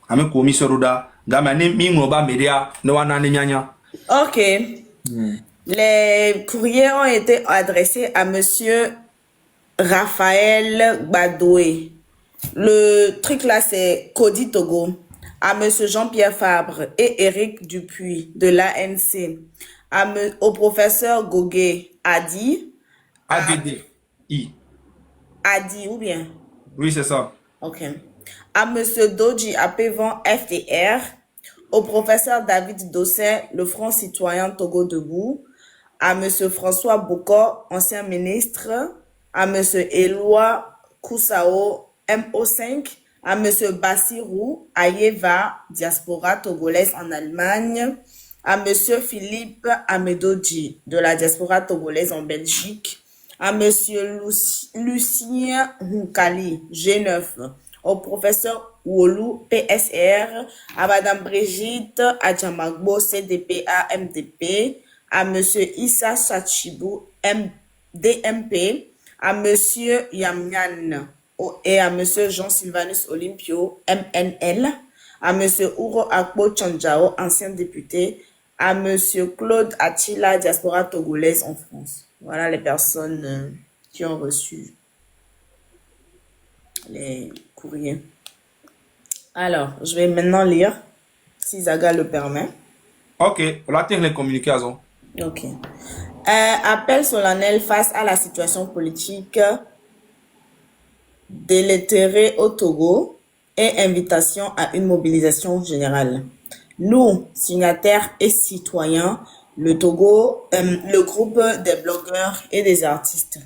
Ame komi soruda, gamane mingoba media, no wana. Ok. Les courriers ont été adressés à monsieur Raphaël Badoué. Le truc là, c'est Cody Togo. À monsieur Jean-Pierre Fabre et Éric Dupuis de l'ANC. Au professeur Goguet Adi. ADD. I. Adi ou bien? Oui, c'est ça. Ok. À monsieur Doji Apévan FDR. Au professeur David Dosset, le Front citoyen Togo Debout. À monsieur François Boko, ancien ministre. À monsieur Éloi Koussao, MO5. À monsieur Bassirou Ayeva, diaspora togolaise en Allemagne. À monsieur Philippe Amedoji, de la diaspora togolaise en Belgique. À monsieur Lucien Hunkali, G9, au professeur Wolou, PSR, à madame Brigitte Adjamagbo, CDPA, MDP, à monsieur Issa Sachibou, DMP, à monsieur Yamyan et à monsieur Jean-Sylvanus Olympio, MNL, à monsieur Ouro Akpo Tchandjao, ancien député, à monsieur Claude Attila, diaspora togolaise en France. Voilà les personnes qui ont reçu les courriers. Alors, je vais maintenant lire. si Zaga le permet. Ok, on va tenir les communications. Ok. Appel solennel face à la situation politique délétérée au Togo et invitation à une mobilisation générale. Nous, signataires et citoyens, le Togo, le groupe des blogueurs et des artistes,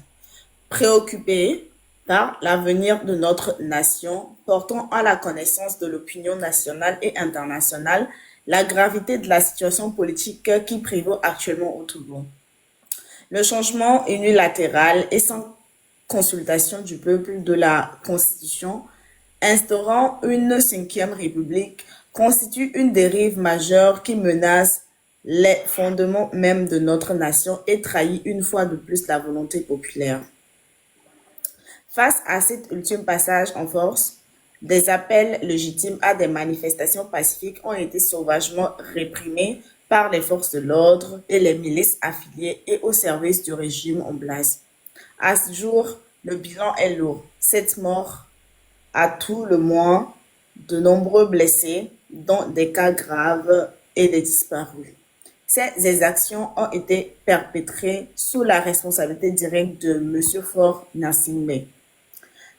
préoccupés par l'avenir de notre nation, portant à la connaissance de l'opinion nationale et internationale la gravité de la situation politique qui prévaut actuellement au Togo. Le changement unilatéral et sans consultation du peuple de la Constitution instaurant une 5e République constitue une dérive majeure qui menace les fondements même de notre nation et trahit une fois de plus la volonté populaire. Face à cet ultime passage en force, des appels légitimes à des manifestations pacifiques ont été sauvagement réprimés par les forces de l'ordre et les milices affiliées et au service du régime en place. À ce jour, le bilan est lourd. 7 morts, à tout le moins, de nombreux blessés, dont des cas graves et des disparus. Ces exactions ont été perpétrées sous la responsabilité directe de M. Faure Gnassingbé.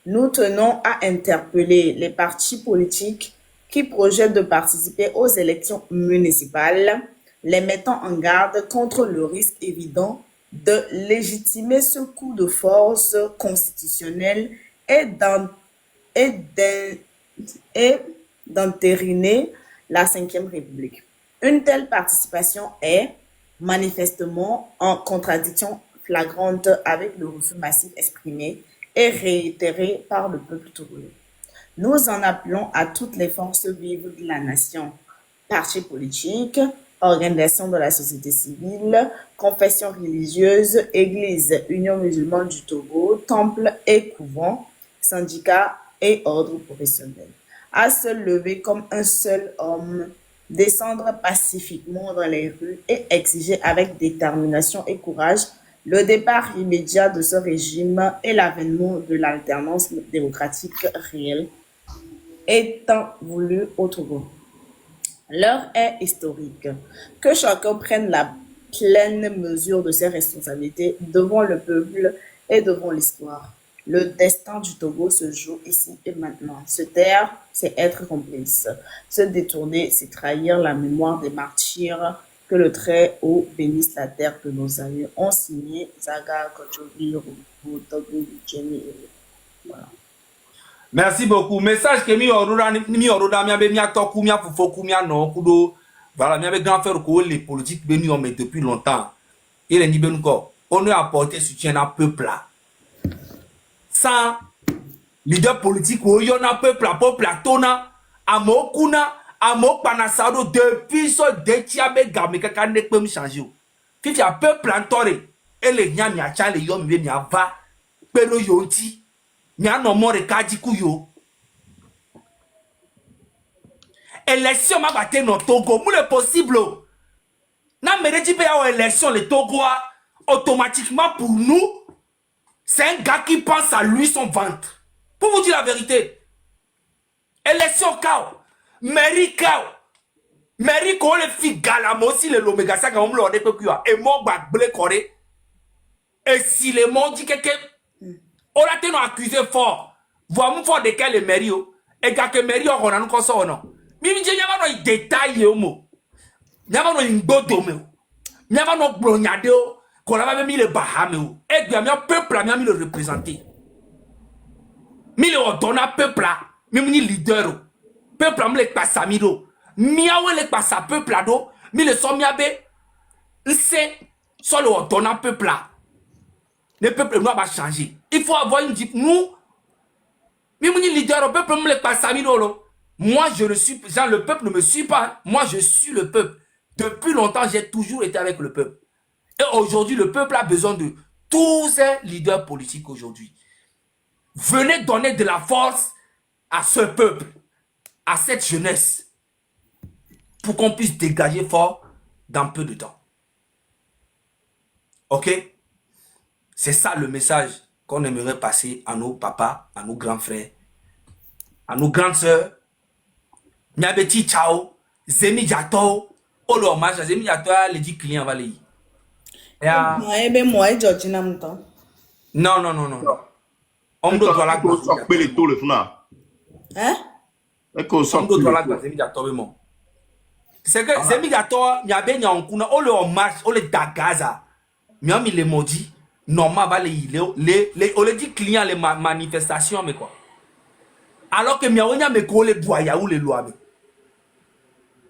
Nous tenons à interpeller les partis politiques qui projettent de participer aux élections municipales, les mettant en garde contre le risque évident de légitimer ce coup de force constitutionnel et d'entériner la 5e République. Une telle participation est manifestement en contradiction flagrante avec le refus massif exprimé et réitéré par le peuple togolais. Nous en appelons à toutes les forces vives de la nation, partis politiques, organisations de la société civile, confessions religieuses, églises, union musulmane du Togo, temples et couvents, syndicats et ordres professionnels, à se lever comme un seul homme, descendre pacifiquement dans les rues et exiger avec détermination et courage le départ immédiat de ce régime et l'avènement de l'alternance démocratique réelle étant voulu au Togo. L'heure est historique. Que chacun prenne la pleine mesure de ses responsabilités devant le peuple et devant l'histoire. Le destin du Togo se joue ici et maintenant. Se taire, c'est être complice. Se détourner, c'est trahir la mémoire des martyrs. Que le Très-Haut bénisse la terre que nos amis ont signé. Zaga, Kochovi, Rubu, Togo, Jenny. Voilà. Merci beaucoup. Message que mi oroda mi abe mi atoku mi afufoku mi ano kudo. Voilà, mi abe grand frère ko les politiques benu on met depuis longtemps. Il est ni benuko. On a apporté soutien à peuple là. Sans leader politique où y en a peuple à tona amokuna amok panasado depuis so detiabe game kaka ne peut me changer. Fi a peuple antore et les nya mi a cha le yo mi mi ava pelo yonti. Mia no more kaji kuyo. Élection ma batte no Togo, moule possible. Na meredi pe ya élection le Togo automatiquement pour nous, c'est un gars qui pense à lui son ventre. Pour vous dire la vérité. Élection kao, mairie kao. Mairie ko le fi galamo si le lomega sa ga omlo de pe kuya e mo gba ble kore. Et si le monde dit que on a été accusé fort. Vous fort de quel mairie et que mairie on a nous consort non. Mimi je nyama no détail mo. Nyama no ngbodo me. Nyama no blognade o. Qu'on a mis le bahame o. Et bien mi peuple a mis le représenter. Mi le ordonna peuple là. Mi leader o. Peuple am le pasamido. Mi awe le pasa peuple là do. Mi le so mi abe. C'est sur le ordonna peuple là. Le peuple noir va changer. Il faut avoir une dip. Nous, même les leaders, le peuple me passe à minolo. Moi, je ne suis pas, le peuple ne me suit pas. Moi, je suis le peuple. Depuis longtemps, j'ai toujours été avec le peuple. Et aujourd'hui, le peuple a besoin de tous ces leaders politiques aujourd'hui. Venez donner de la force à ce peuple, à cette jeunesse, pour qu'on puisse dégager fort dans peu de temps. Ok? C'est ça le message qu'on aimerait passer à nos papas, à nos grands frères, à nos grandes sœurs. Miabeti ciao, Zemi Diato, oh le hommage à Zemi Diato, les 10 clients va les. Moi, ben moi, Georgina Mouton. Non, non, non, non. On doit la Qu'on sort les taux le funa. Hein? Et qu'on On sort doit la Zemi Diato, mais bon. C'est que Zemi Diato, il y a bien un coup, oh le hommage, oh le Dagaza. Mais on les maudit, normal va les, on les dit clients, les manifestations, mais quoi. Alors que miaonya me ko le boya ou les lois.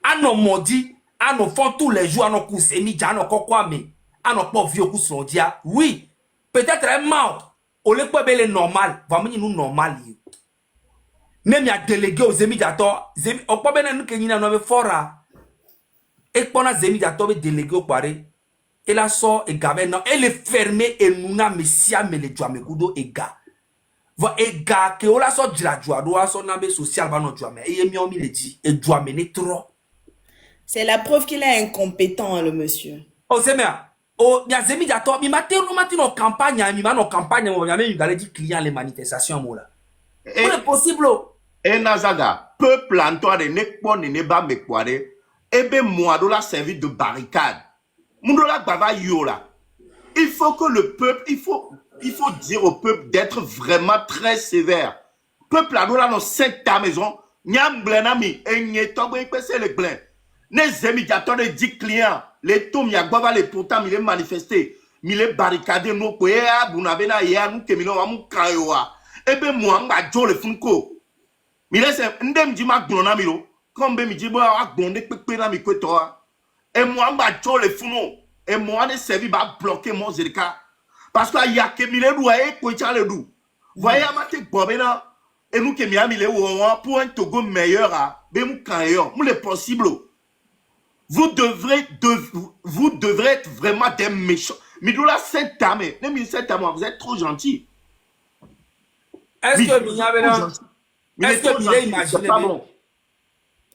Ano modi, ano font tous les jours, ano kousemi, ano kokwa me, ano pas vieux kousondia. Oui, peut-être un mort. On le peut bel normal, vraiment nous normal. Même y a délégué aux émigrateurs, on peut bien nous kenina no fora. Et pendant les émigrateurs délégué au paré, et la sort et gabe non, elle est fermée et nous na messia me le doit me kudo et gars. Va et gars que on la sort de la joie, doit son nambe social va non joie mais et mi on mi le dit et doit mener trop. C'est la preuve qu'il est incompétent, le monsieur. Oh, c'est bien. Oh, il y a des médiateurs. Mais maintenant, nos campagnes, nos campagnes, on va même aller dire clients les manifestations, moi là. C'est possible. Et Nazaga, peuple en toi de nekpon ne ba me kware, ebe moi do la servi de barricade. Mundo la baba yola. Il faut que le peuple, il faut dire au peuple d'être vraiment très sévère. Peuple a dans cette maison, nyam blenami, et nye tobo c'est le blen. Les émigrateurs de 10 clients, les tomes, il y a les pourtant, il est manifesté, il est barricadé, nous, pour vous n'avez pas hier, nous, que nous avons kayoa. Eh bien, moi, je vais jouer le funko. Mais là, c'est un dem dit ma glona milo, comme ben, dit, moi, je vais jouer le funko. Et moi, je vais jouer le funko. Et moi, je vais servir à bloquer mon zéka. Parce qu'il y a que mille doigts et quoi, tu as le dou. Voyez, ma tête, bobena, et nous, que miam, il est pour un Togo meilleur, ben, nous, kayo, nous, le possible. Vous devrez être vraiment des méchants. Mais de là, cette dame, vous êtes trop gentil. Est-ce que Minya Bena, est-ce que Minya imagine bon.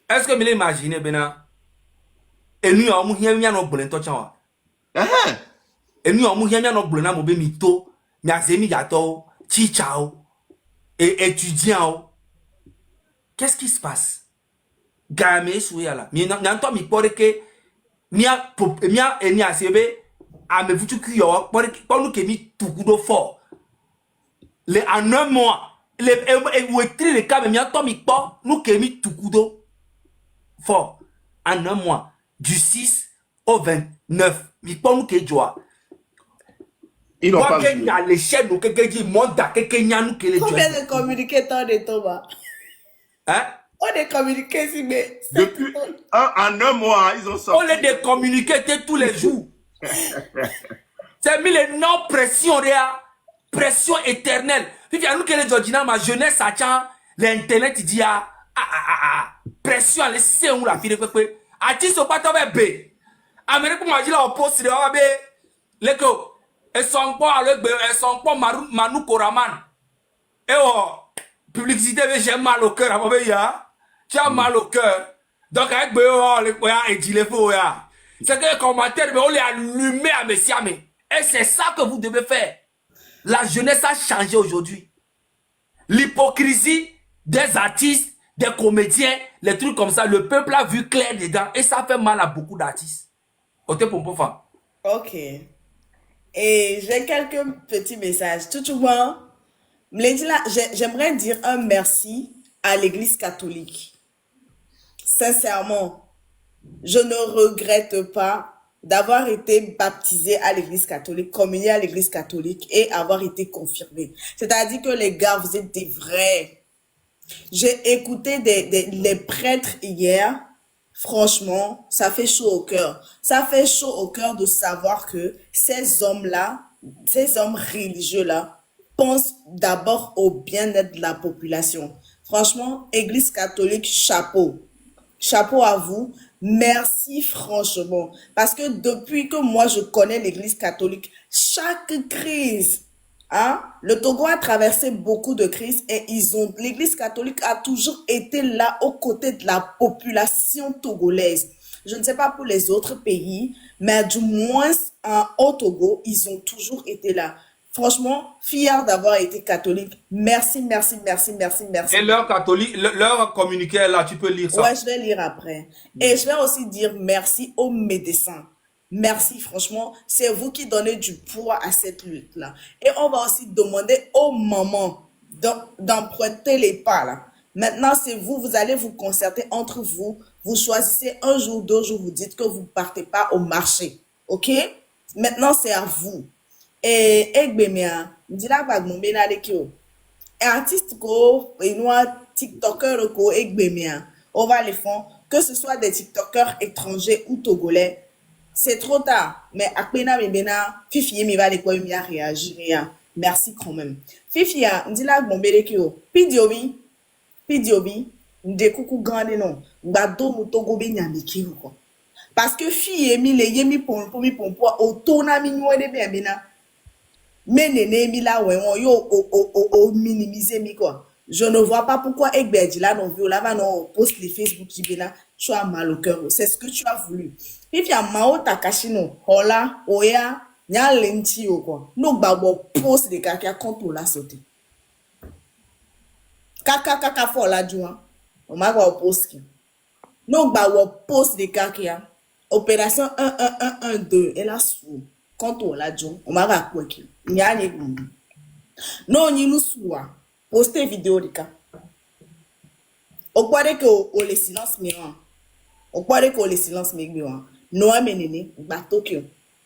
Est-ce que Minya imagine Bena, et nous avons mis un bon temps. Et nous avons mis un bon temps, mais mito, mais azemi gato, chichao, et étudiant. Qu'est-ce qui se passe? Game souya là mi n'entend mi pore que mia eni asebe a me futu kuyo pore nous que mi tukudo fort le en un mois le wetri le cas mi entend mi po nous que mi tukudo fort en un mois du 6 au 29 mi po nous que joie ils n'ont pas vu à l'échelle nous que dit monte que nya nous que les combien de communicateurs de Thomas hein. On est communiqué si mais depuis en un mois ils ont sorti. On les décommuniquer tous les jours. C'est mis les non pression pression éternelle. Puis nous que les ordinateurs ma jeunesse ça tient l'internet dit pression les c'est où la fille de a ti so pas tomber b. Amérique pour manger la poste de b. Les ko et sont pas avec elles sont pas Manu Koraman. Et publicité j'ai mal au cœur à mon ya. Tu as mal au cœur. Donc, avec c'est que les commentaires, on les allumé à Messiame. Et c'est ça que vous devez faire. La jeunesse a changé aujourd'hui. L'hypocrisie des artistes, des comédiens, les trucs comme ça, le peuple a vu clair dedans. Et ça fait mal à beaucoup d'artistes. Ok. Et j'ai quelques petits messages. Tout le monde, j'aimerais dire un merci à l'Église catholique. Sincèrement, je ne regrette pas d'avoir été baptisé à l'église catholique, communié à l'église catholique et avoir été confirmé. C'est-à-dire que les gars, vous êtes des vrais. J'ai écouté les prêtres hier. Franchement, ça fait chaud au cœur. Ça fait chaud au cœur de savoir que ces hommes-là, ces hommes religieux-là, pensent d'abord au bien-être de la population. Franchement, église catholique, chapeau. Chapeau à vous. Merci franchement. Parce que depuis que moi je connais l'église catholique, chaque crise, hein, le Togo a traversé beaucoup de crises et l'église catholique a toujours été là aux côtés de la population togolaise. Je ne sais pas pour les autres pays, mais du moins au Togo, ils ont toujours été là. Franchement, fier d'avoir été catholique. Merci, merci, merci, merci, merci. Et leur catholique, leur communiqué là, tu peux lire ça. Ouais, je vais lire après. Et je vais aussi dire merci aux médecins. Merci, franchement. C'est vous qui donnez du poids à cette lutte-là. Et on va aussi demander aux mamans d'emprunter les pas, là. Maintenant, c'est vous, vous allez vous concerter entre vous. Vous choisissez un jour, 2 jours, vous dites que vous ne partez pas au marché. OK? Maintenant, c'est à vous. Et, Egbemia, dis la bague, mon benalekio. Artistes ko et nous TikTokers ko egbemia on va les faire que ce soit des TikTokers étrangers ou togolais c'est trop tard mais akpena me bena fifi mi va les quoi mi a réagi rien merci quand même fifi a ndila gbombele ki o pidiobi nde kuku grande non gbado mu togo be nyami ki ko parce que fille mi le yemi pon autona mi nwede be bena mais néné mi là ouais on yo o minimiser mi quoi je ne vois pas pourquoi Egberdi là non là va non post les Facebook qui bena tu as mal au cœur c'est ce que tu as voulu if ya mao takashi no hola oya nya lenti o quoi no gbagbo post de kaka quand on l'a sauté kaka fo la juan o ma gba post ki no gbagbo post de kaka opération 1112 et là sous quand on l'a dit on m'a raconté il y a les non ni nous soit poster vidéo de cas au quoi que au le silence mirant au quoi que le silence mirant non amené bateau que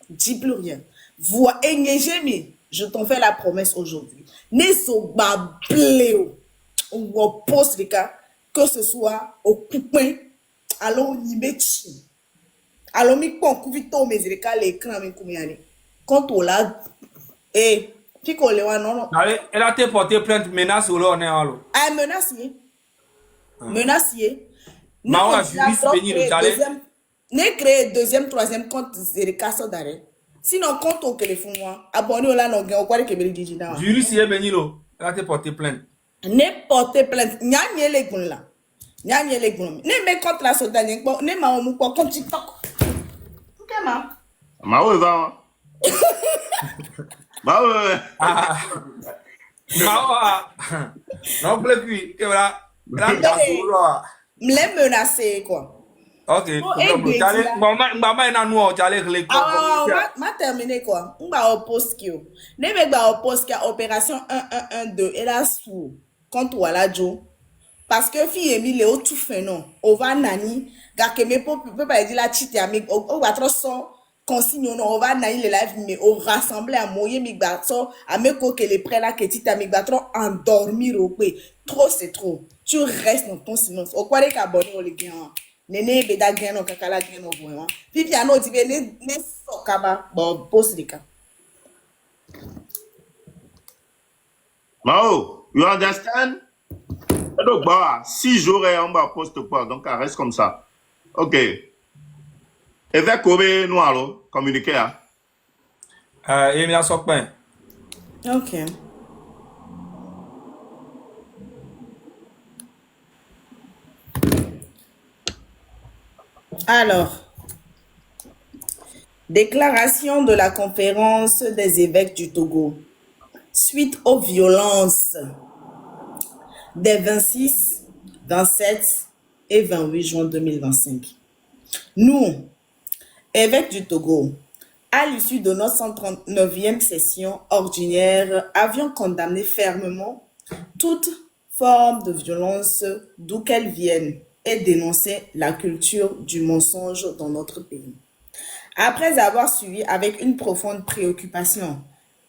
dis plus rien vois engagez je t'en fais la promesse aujourd'hui ne so ba bléo on va poster de cas que ce soit au coupin allons y mettre alors mi pon kuvito mezirika l'écran mi kumiani quand on l'a et puis qu'on le voit non Allez, elle a été portée plainte menace ou là on est allo. ah menacier Ma on a juriste venir le chalet. ne créer deuxième troisième compte zirika so d'arrêt sinon compte au téléphone moi abonné au là non on quoi que me dit là Juriste est venu là, elle a été portée plainte. ne porter plainte nyanye les gun là nyanye les gun ne me compte la so d'arrêt ne ma on quoi compte TikTok comment Mao va. Mao. Ah. Non plus que voilà. me menacer quoi OK. Maman est nous au chalet les. ah ma terminé quoi on va au post qui ne me ba au post qui a opération 1112 et là sous quand voilà Joe parce que fille Emile au tout fait non on va nani gars que me peut pas dire la chite ami on va trop son consigne non on va nani le live mais on rassembler à moyen migbato à me ko que les prêts là que ti ta migbato endormir au peu trop c'est trop tu restes dans ton silence au quoi les abonnés on les gagne nene beda gagne non kakala gagne non vraiment puis a no dit ne sokaba bon post les cas Mao, you understand? Donc, bah, 6 jours et on va poster quoi, donc ça reste comme ça. Ok. Et vers Kobe, nous allons communiquer. Il y a son pain. ok alors déclaration de la conférence des évêques du Togo suite aux violences des 26, 27 et 28 juin 2025. Nous, évêques du Togo, à l'issue de notre 139e session ordinaire, avions condamné fermement toute forme de violence d'où qu'elle vienne et dénoncé la culture du mensonge dans notre pays. Après avoir suivi avec une profonde préoccupation,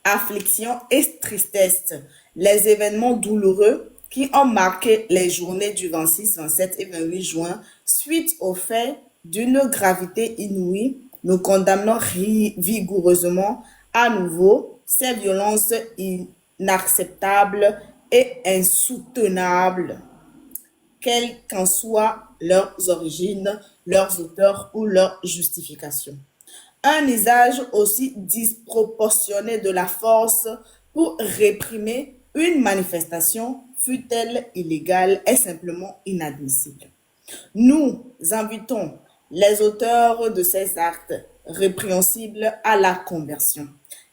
affliction et tristesse les événements douloureux qui ont marqué les journées du 26, 27 et 28 juin suite au fait d'une gravité inouïe, nous condamnons vigoureusement à nouveau ces violences inacceptables et insoutenables, quelles qu'en soient leurs origines, leurs auteurs ou leurs justifications. Un usage aussi disproportionné de la force pour réprimer une manifestation, fût-elle illégale, est simplement inadmissible. Nous invitons les auteurs de ces actes répréhensibles à la conversion,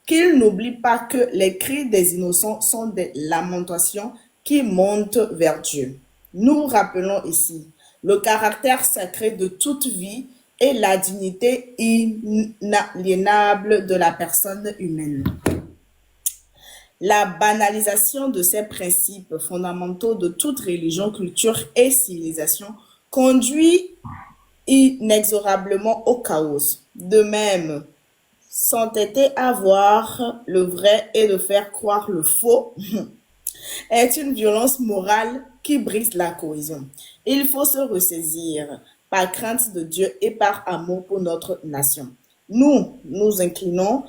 qu'il n'oublie pas que les cris des innocents sont des lamentations qui montent vers Dieu. Nous rappelons ici le caractère sacré de toute vie et la dignité inaliénable de la personne humaine. La banalisation de ces principes fondamentaux de toute religion, culture et civilisation conduit inexorablement au chaos. De même, s'entêter à voir le vrai et de faire croire le faux est une violence morale qui brise la cohésion. Il faut se ressaisir par crainte de Dieu et par amour pour notre nation. Nous nous inclinons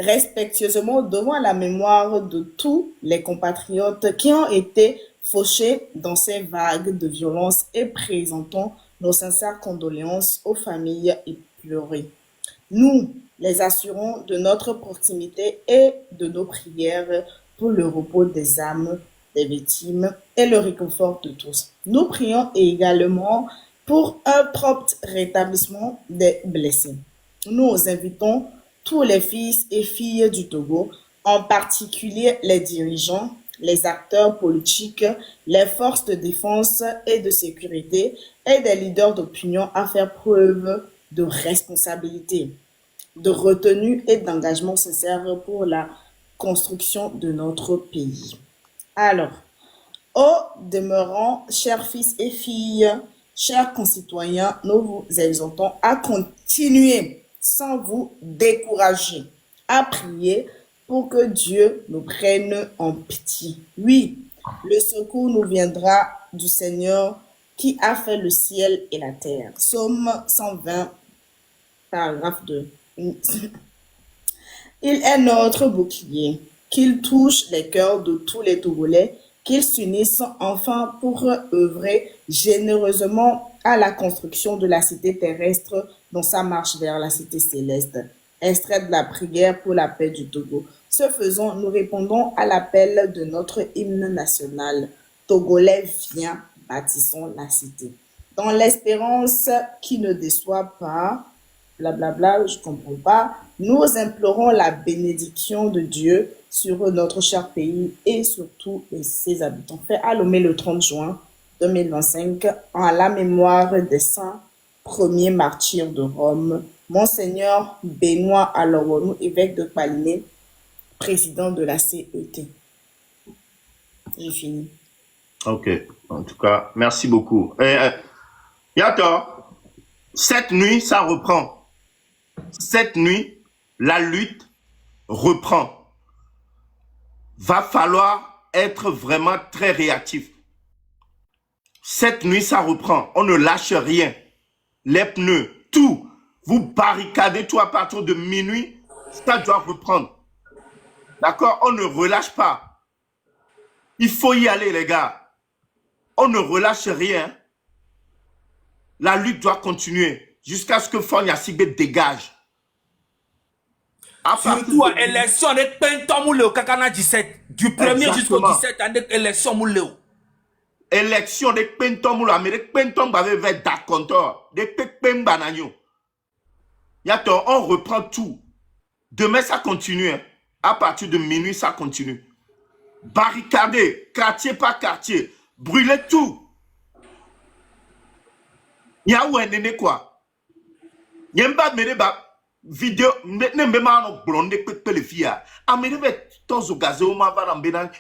respectueusement devant la mémoire de tous les compatriotes qui ont été fauchés dans ces vagues de violence et présentons nos sincères condoléances aux familles éplorées. Nous les assurons de notre proximité et de nos prières pour le repos des âmes des victimes et le réconfort de tous. Nous prions également pour un prompt rétablissement des blessés. Nous invitons tous les fils et filles du Togo, en particulier les dirigeants, les acteurs politiques, les forces de défense et de sécurité et des leaders d'opinion à faire preuve de responsabilité, de retenue et d'engagement sincère pour la construction de notre pays. Alors, au demeurant, chers fils et filles, chers concitoyens, nous vous exhortons à continuer sans vous décourager, à prier pour que Dieu nous prenne en pitié. Oui, le secours nous viendra du Seigneur qui a fait le ciel et la terre. Psaume 120, paragraphe 2. Il est notre bouclier, qu'il touche les cœurs de tous les Togolais, qu'ils s'unissent enfin pour œuvrer généreusement à la construction de la cité terrestre dans sa marche vers la cité céleste. Extrait de la prière pour la paix du Togo. Ce faisant, nous répondons à l'appel de notre hymne national. Togolais, viens, bâtissons la cité. Dans l'espérance qui ne déçoit pas, blablabla, je comprends pas, nous implorons la bénédiction de Dieu sur notre cher pays et sur tous ses habitants. Fait à Lomé le 30 juin 2025 en la mémoire des saints premiers martyrs de Rome, Monseigneur Benoît Alowonou, évêque de Paliné, président de la CET. J'ai fini. Ok, en tout cas, merci beaucoup. Yato, cette nuit, ça reprend. Cette nuit, la lutte reprend. Va falloir être vraiment très réactif. Cette nuit, ça reprend. On ne lâche rien. Les pneus, tout. Vous barricadez tout à partir de minuit. Ça doit reprendre. D'accord? On ne relâche pas. Il faut y aller, les gars. On ne relâche rien. La lutte doit continuer jusqu'à ce que Fonya Sigbe dégage. Surtout à l'élection de Pentomoulé au Kakana 17. Du 1er jusqu'au 17, avec l'élection Moulé. Élection de Pentomoulé, Amérique Pentom avait fait d'accord. De Pekpem Banagno. Yato, on reprend tout. Demain, ça continue. À partir de minuit, ça continue. Barricader, quartier par quartier. Brûler tout. Il y a où un néné quoi? Il y a un bas de vidéo.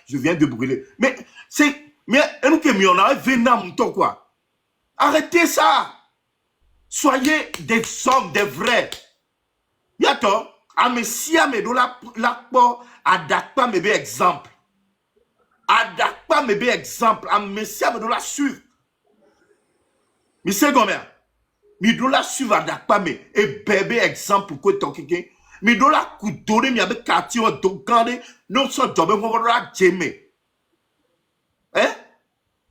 Je viens de brûler. Mais c'est. Mais on a un quoi. Arrêtez ça. Soyez des hommes, des vrais. Yato, amesia me do la adakpa me be exemple. Adakpa me be exemple. Amesia me do la suivre. Monsieur Gomer, mi do la suivre adakpa me et bébé exemple ko to keke. Mi do la kudore mi abe quartier o do gande non so dobe ko la jeme. Hein?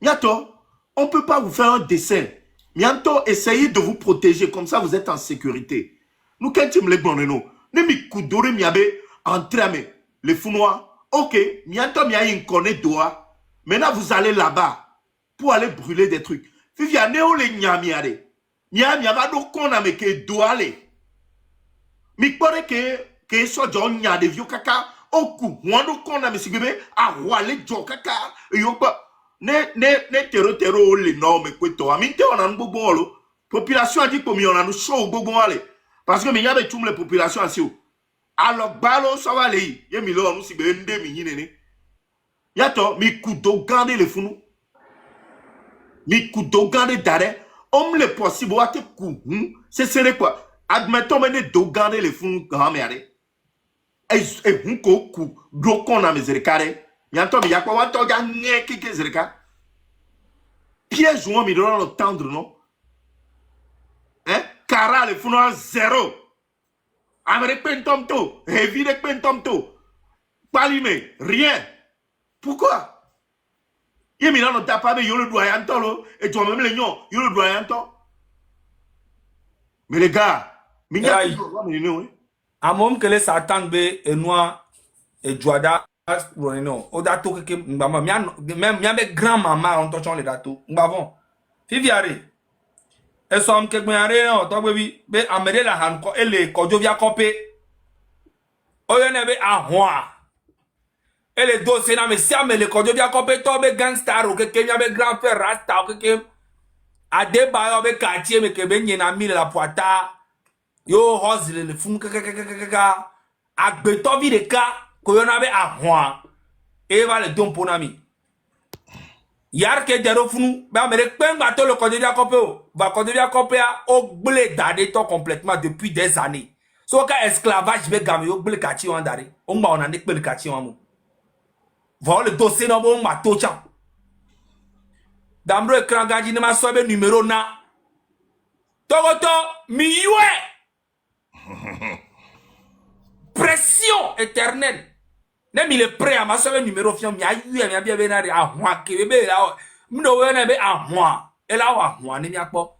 Yato, on peut pas vous faire un dessin. Mianto, essayez de vous protéger, comme ça vous êtes en sécurité. Nous, quand tu me les bonnes, nous, mi kudore mi abe entrame, les founois, ok, mianto mi a une connaît doigt. Maintenant vous allez là-bas pour aller brûler des trucs. Fivia neo le nyamiade. Nyami aba do kona me ke doale. Mi pore ke que so jo nya de vieux kaka oku wando kona misigebe a wale jo kaka yo pa ne tero le no me kweto aminte ona gbogbo olo population a dit ko mi ona no show gbogbo wale parce que me yabe tum les populations asio alors balo so wale ye mi lo onu sigbe nde mi yine ni yato mi kudo garder le funu mi kudo garder dare om le possible wa te ku c'est serait quoi admettons mais do garder le funu grand-mère et hunko ku do kona mezerikare yanto mi yakwa wa to ga nye kike zerika piège ou mi doit entendre non hein kara le funu zéro amere pentom to heavy de pentom to palime rien pourquoi ye mi non tapa be yo le doyen tolo et toi même les gnon yo le doyen to mais les gars mi nya ko mi no amom kele satan be enoi et joada no o dato ke ngama même be grand mama on touchon les dato ngavon fiviare e som ke gbeare on to be amere la han ko ele ko jovia kopé o ye ne be ahwa ele do se na me si amele ko jovia kopé to be gangster o ke mia be grand frère rasta o ke adeba o be quartier me ke be nyina mille la poita yo hozile le fun kaka agbetovi de ka ko yo na be ahwa e va le don ponami yar ke dero funu ba mere pengba to le kodja kopé o va kodja kopé a o gble dade to complètement depuis des années so ka esclavage be gam yo gble kati on dare o ngba on ande gble kati on mo va le dossier no bo ma to chan damro ekran gaji ne ma so be numéro na togoto miwe pression éternelle. Nem il est prêt à ma soeur numéro fiant mi ayu mi bien benari a moi ke bebe la mno we na be a moi et là wa moi ni akpo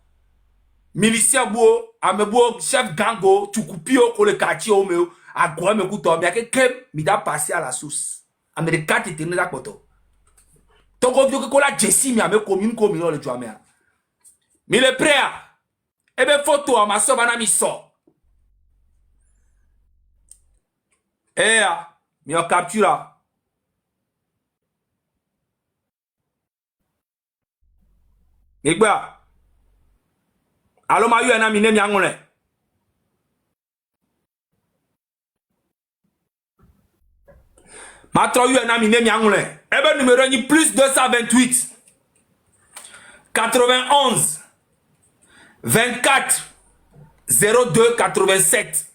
militia bo amebo chef gango tukupio ko le quartier o me agwa me kuto mi ake mi da passer à la source america ti tenu da poto to go bio ko la Jessie mi ame commune ko mi no le joa me mi le prêt e be photo a ma soeur bana mi so mi o captura. Igba. Alo ma yu na mi ne mi angole. Ma tro yu na mi ne mi angole. Ebe numéro ni plus 228 91 24 02 87.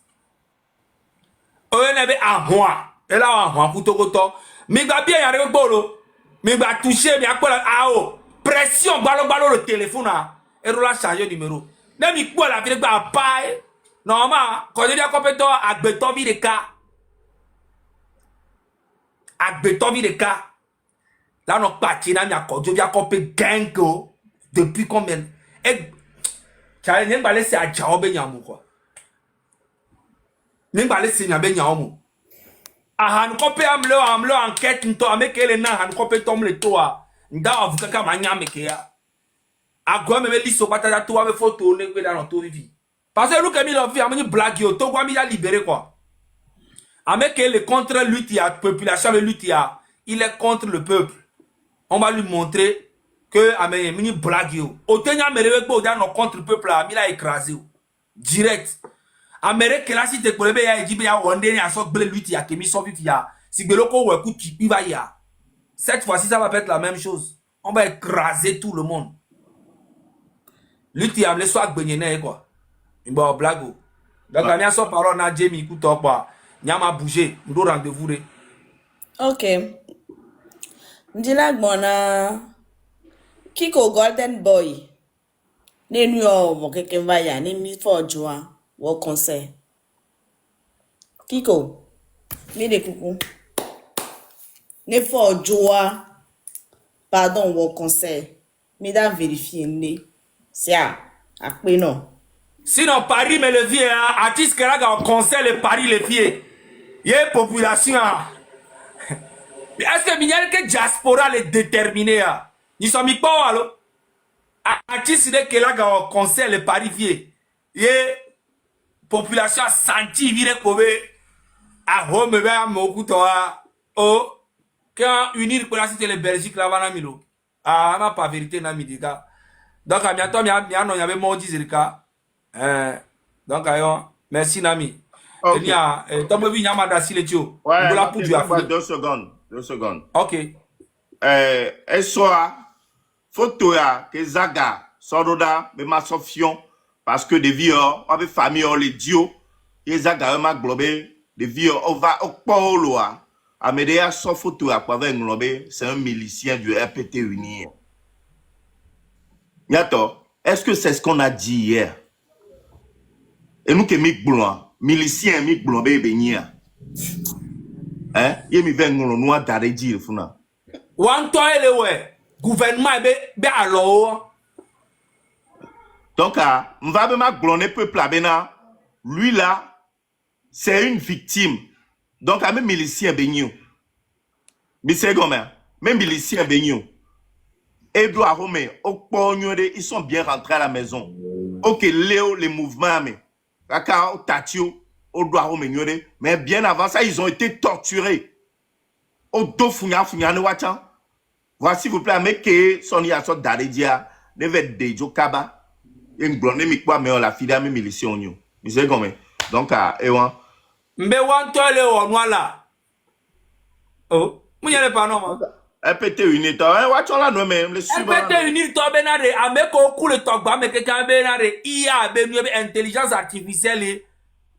Oye be ahwa et là ahwa kutokoto mi gba bien yare gbolo mi gba toucher mi akola ao pression gbalo le téléphone et rola changer numéro ne mi po la vie gba paille normal ko dia compétent agbeto vi de cas là no parti na mi akojo via compé gango depuis combien et challenge ngba laisser a jaobe nyamu quoi nimba le sinya be nyaomu ahan kopé amlo enquête nto amekele na han kopé tom le toa nda avuka kama nyameke ya agwa me liso patata toa be photo ne gbe dans to vivi parce que nous que mi lo vi amni blague yo to gwa mi ya libéré quoi amekele contre lutte ya population le lutte ya il est contre le peuple on va lui montrer que amé mini blague yo otenya merebe gbo da no contre le peuple a mi la écrasé direct Amérique là si te kolebe ya ejibe ya wonde ni aso gbele luti ya kemi so vivi ya si gbelo ko we ku tipi va ya cette fois-ci ça va pas être la même chose on va écraser tout le monde luti ya me so agbenye na quoi ngba blago donc ami aso parole na Jamie ku to pa nyama bouger ndo rendez-vous re OK ndila gbona Kiko Golden Boy nenu yo mo keke va ya ni mi for joa wo conseil Kiko mi de coucou ne for joa pardon wo conseil mi da vérifier ne c'est à non sinon Paris me le vieux artiste que là ga conseil le Paris le vieux ye population est-ce que mignel que diaspora le déterminé ni so mi pa allo artiste de que là ga conseil le Paris vieux ye population senti vire kobe à home be am okutoa o quand unir pour la cité le Belgique là bana milo ah ma pas vérité na midika donc a bientôt mi no yabe mo dizirika donc ayo merci nami Ok. il y a tombe bi nyama da sile tio Ouais, ngola ok, pour du Afrique 2 secondes. 2 secondes. OK Esoa, photo ya, que Zaga, Soroda, me ma sofion, parce que des vieux, on avait famille, on les dio, et Zaga, ma globé, des vieux, on va au polo, à Medea, son photo à quoi globé, c'est un milicien du RPT uni. Yato, est-ce que c'est ce qu'on a dit hier? Et nous que Mick Blanc, milicien Mick Blanc, béni, hein, il me vient nous noir d'arrêt dire, funa. wan to ele we gouvernement be alors Donc, on va même glonner peuple à Bena. Lui là, c'est une victime. Donc, même milicien Benio. Mais c'est comme même milicien Benio. Edouard Romé, ils sont bien rentrés à la maison. Ok, Léo, les mouvements, mais Kaka, Tatio, Edouard Romé, mais bien avant ça, ils ont été torturés. Odo Funya Funya Nwachan. Voici, s'il vous plaît, mais que Sonia sort d'Aredia, ne de Jokaba. Et blonde mi quoi mais on la fille mi milition ñu mi c'est comme donc ewan mbe wan to ele o nwala oh mu yele pa no ma EPT uni to wa chola no me le suba EPT uni to be na de ame ko ku le to gba me ke kan be na de IA be nu be intelligence artificielle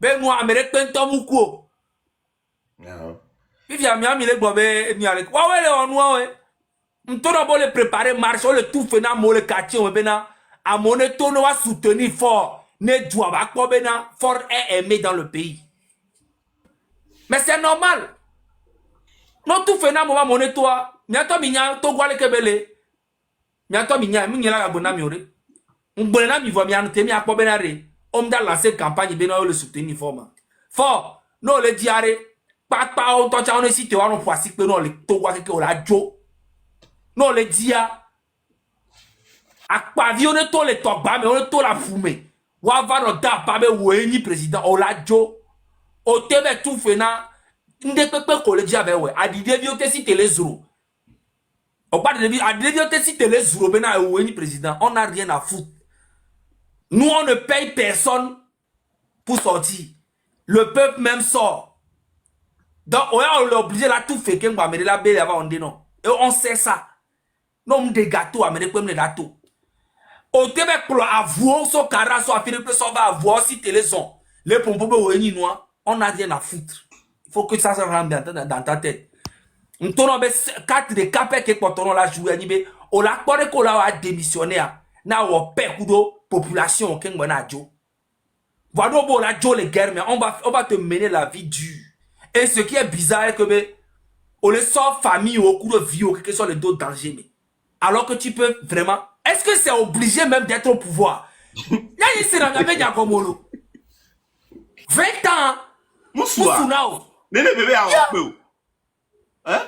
be nu amere pento mu ko if ya mi ami le gbo be mi ale wa wele o nu o nto no bo le préparer marche o le tout fait na mo le quartier o be na à mon étonnement va soutenir fort ne doit pas bena fort est aimé dans le pays mais c'est normal non tout fait na moment mon étoile miato minya to gwale kebele miato minya minyela ga bona miore mbona mi vo mi ante mi akpo bena re on da lancer campagne bena le soutenir fort fort no le diare pa o to cha on si te wa no poisi pe no le to gwa keke o la jo no le dia a pavillonné tous les togba mais on est tout la fumée wa va no da pa be wo ni président o la jo o te be tout fena nde pepe ko le dia be we a di devio te si télé zero o pas de devio a devio te si télé zero be na wo ni président on n'a rien à foutre nous on ne paye personne pour sortir le peuple même sort donc on est obligé là tout fait que ngba me la belle avant on dit non et on sait ça non me de gâteau a me de me la tout au tebe pour avoir son carré so afin que ça va avoir si téléson les pompes be noir on n'a rien à foutre il faut que ça se rentre dans ta tête on tourne be 4 de capé que quand on la jouer ni be o la pore ko la a démissionner na wo pe kudo population ken ngona jo voilà bon la jo les guerres mais on va te mener la vie dure et ce qui est bizarre est que be on les sort famille au cours de vie ou quelque soit les d'autres dangers mais alors que tu peux vraiment. Est-ce que c'est obligé même d'être au pouvoir? Il y a ici dans la Komolo. 20 ans. Moussouna. Nene bébé a work. Hein?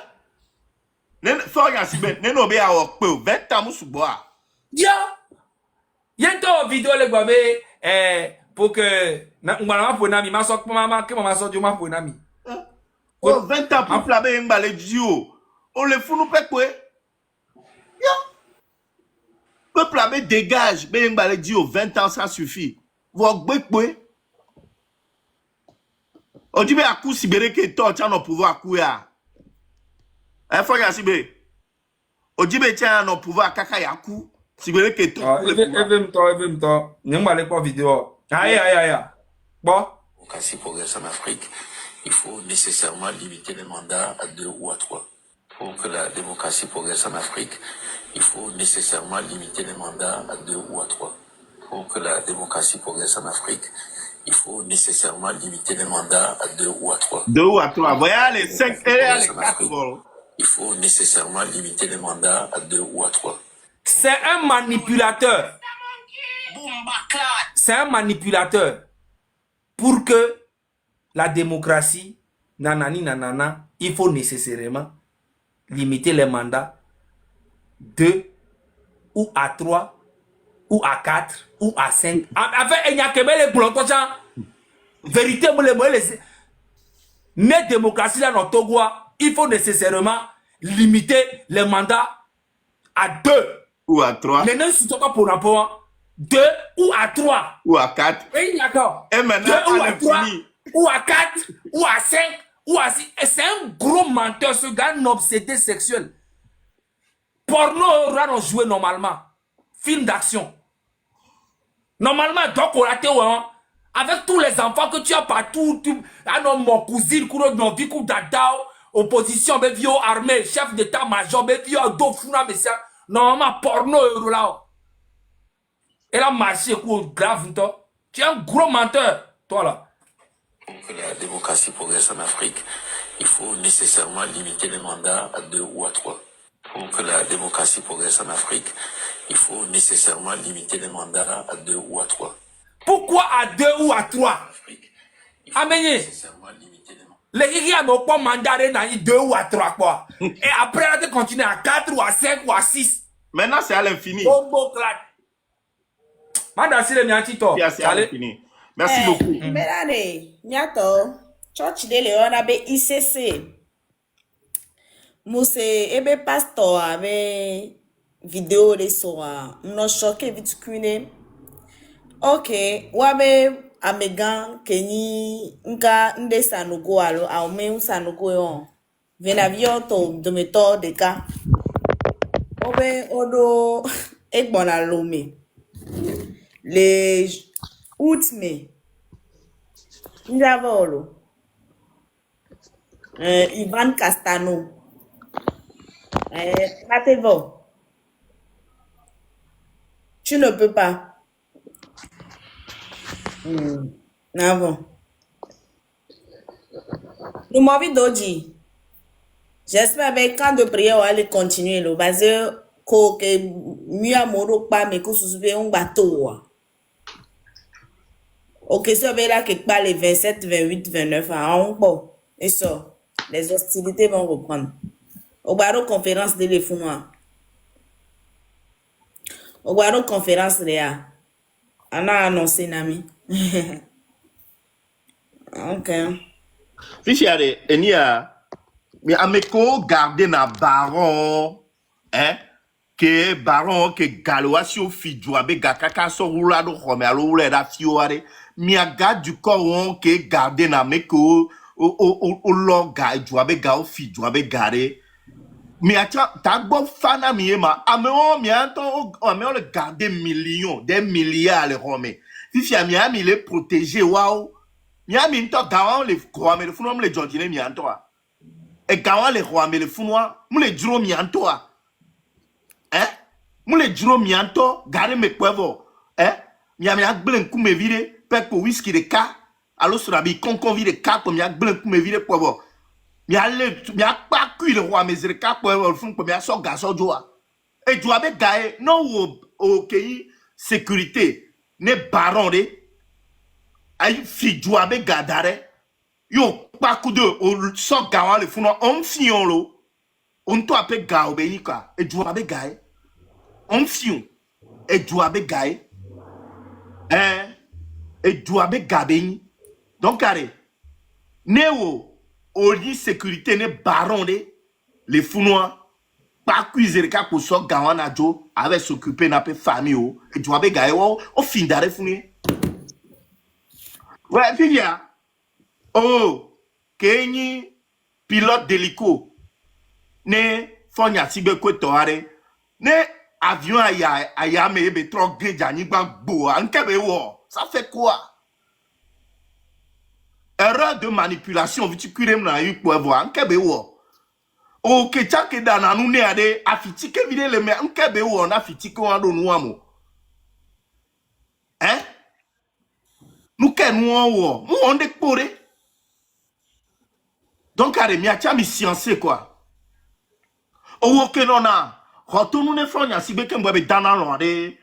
Nene faut y asibe. Nene bébé a work. 20 ans Moussouboa. Ya. Yento vidéo le gbabe pour que ngwana pour nami ma sok mama que mama sok ma pour nami. Oh 20 ans pour flaber ngbalé dio. On le fout nous pe quoi? Peuple avait dégage, ben balé dit 20 ans ça suffit. Vous gbekwe. On dit ben à coup sibéré que toi tu as no pouvoir couya. Faut y asibe. On dit ben tu as no pouvoir kaka yaku. Sibéré que toi. Evem to. Ngbalé pas vidéo. Aïe. Bon. Démocratie progresse en Afrique, il faut nécessairement limiter les mandats à 2 ou à 3. Pour que la démocratie progresse en Afrique, il faut nécessairement limiter les mandats à 2 ou à 3. Pour que la démocratie progresse en Afrique, il faut nécessairement limiter les mandats à 2 ou à 3. 2 ou à 3. Voyez les 5 et les 4. Il faut nécessairement limiter les mandats à 2 ou à 3. C'est un manipulateur. C'est un manipulateur. Pour que la démocratie, nanana, il faut nécessairement limiter les mandats 2 ou à 3 ou à 4 ou à 5. Enfin, il n'y a que les blocs. Vérité, Mais démocratie là dans Togo, il faut nécessairement limiter les mandats à 2. Ou à 3. Maintenant, si tu as pour rapport, 2 ou à 3. Ou à 4. Et d'accord. Et maintenant, 2 ou à 3, fini. ou à 4, ou à 5, ou à 6. Et c'est un gros menteur, ce gars, un obsédé sexuel. Porno, on jouer normalement. Film d'action. Normalement, donc, on a été, avec tous les enfants que tu as partout, mon cousin, mon vie, opposition, vieux armée, chef d'état-major, vieux dofuna, mais ça, normalement, porno, là. Et là, marché, grave, toi. Tu es un gros menteur, toi, là. Pour que la démocratie progresse en Afrique, il faut nécessairement limiter les mandats à 2 ou à 3. Pour que la démocratie progresse en Afrique, il faut nécessairement limiter les mandats à 2 ou à 3. Pourquoi à 2 ou à 3? Amenye. Les gens n'ont pas mandat dans 2 ou à 3, quoi. Et après, on va continuer à 4 ou à 5 ou à 6. Maintenant, c'est à l'infini. Bombo claque. Madame, c'est le miantito. C'est à l'infini. Merci beaucoup. Mais allez, Niato, church de Léon abe ICC. Mousse, ebe pasteur avec vidéo de soir. M'no choqué vite cuine. Ok, wabe amegan keni nka nde sanogo alo a ome sanogo yon. Venavio to dometo de ka. Obe odo ekbona lome. Les août mai. Njavolo. Ivan Castano. Matevo. Tu ne peux pas. Ah bon. Nous m'avons doji. J'espère que quand de prière, on va aller continuer. Parce que mieux à moro pas, mais que ce soit un bateau. Ok, si on va là quelque part les 27, 28, 29 ans, bon, et ça, les hostilités vont reprendre. Au barreau conférence de l'EFUNOA. Au barreau conférence de l'EA. On a annoncé, Nami. Ok. Fichiare, enia, mais ameko garder na baron, hein, que baron que galoa si o fidjo abe gakaka so rula do home alo rula da fioare, mi aga du coron que garder na meko o lo ga jo abe ga o fidjo abe gare. Mi acha tagbo fana mi ema ameo mi anto ameo le garder millions, des milliards le home. Fifia mi ami le protéger wow. Miami nto gawan le kwame le funwa mle jondine mi antoa. E gawan le kwame le funwa mle juro mi antoa. Mle juro mi anto gare me kwevo. Miami ak blen kume vide pek po whisky de ka. Alo surabi konkon vide ka po mi ak blen kume vide kwevo. Mi ak pa kui le kwame zire ka kwevo le fun po mi ak so gaso joa. E joa be gae non o keyi sécurité ne baron de ay fidjo abe gadare yo pa kude o so gawa le funo on fion lo on to ape ga obenika e jo abe gae on fion e jo abe gae e jo abe gabeni donc are newo o di sécurité ne baron de les funois pas cuisiner ka ko so gawa na jo avec s'occuper na pe famille o e jo abe gae o fin dare funi. Ouais, Filia. Oh, Kenyi, pilote d'hélico. Ne, Fonya Tibe Kwetoare. Ne, avion aya me ebe trop greja ni gba boa. Nkebe wo. Ça fait quoi? Erreur de manipulation. Vitu kurem na yu kwa voir. Nkebe wo. Oh, kecha ke dana nou ne ade. Afiti ke vide le me. Nkebe wo na afiti ke wando nou amo. Nous nous on décoré. Donc à mi acha mi science quoi. O que non na. Retourne ne fronya si be kembo be dana lo de.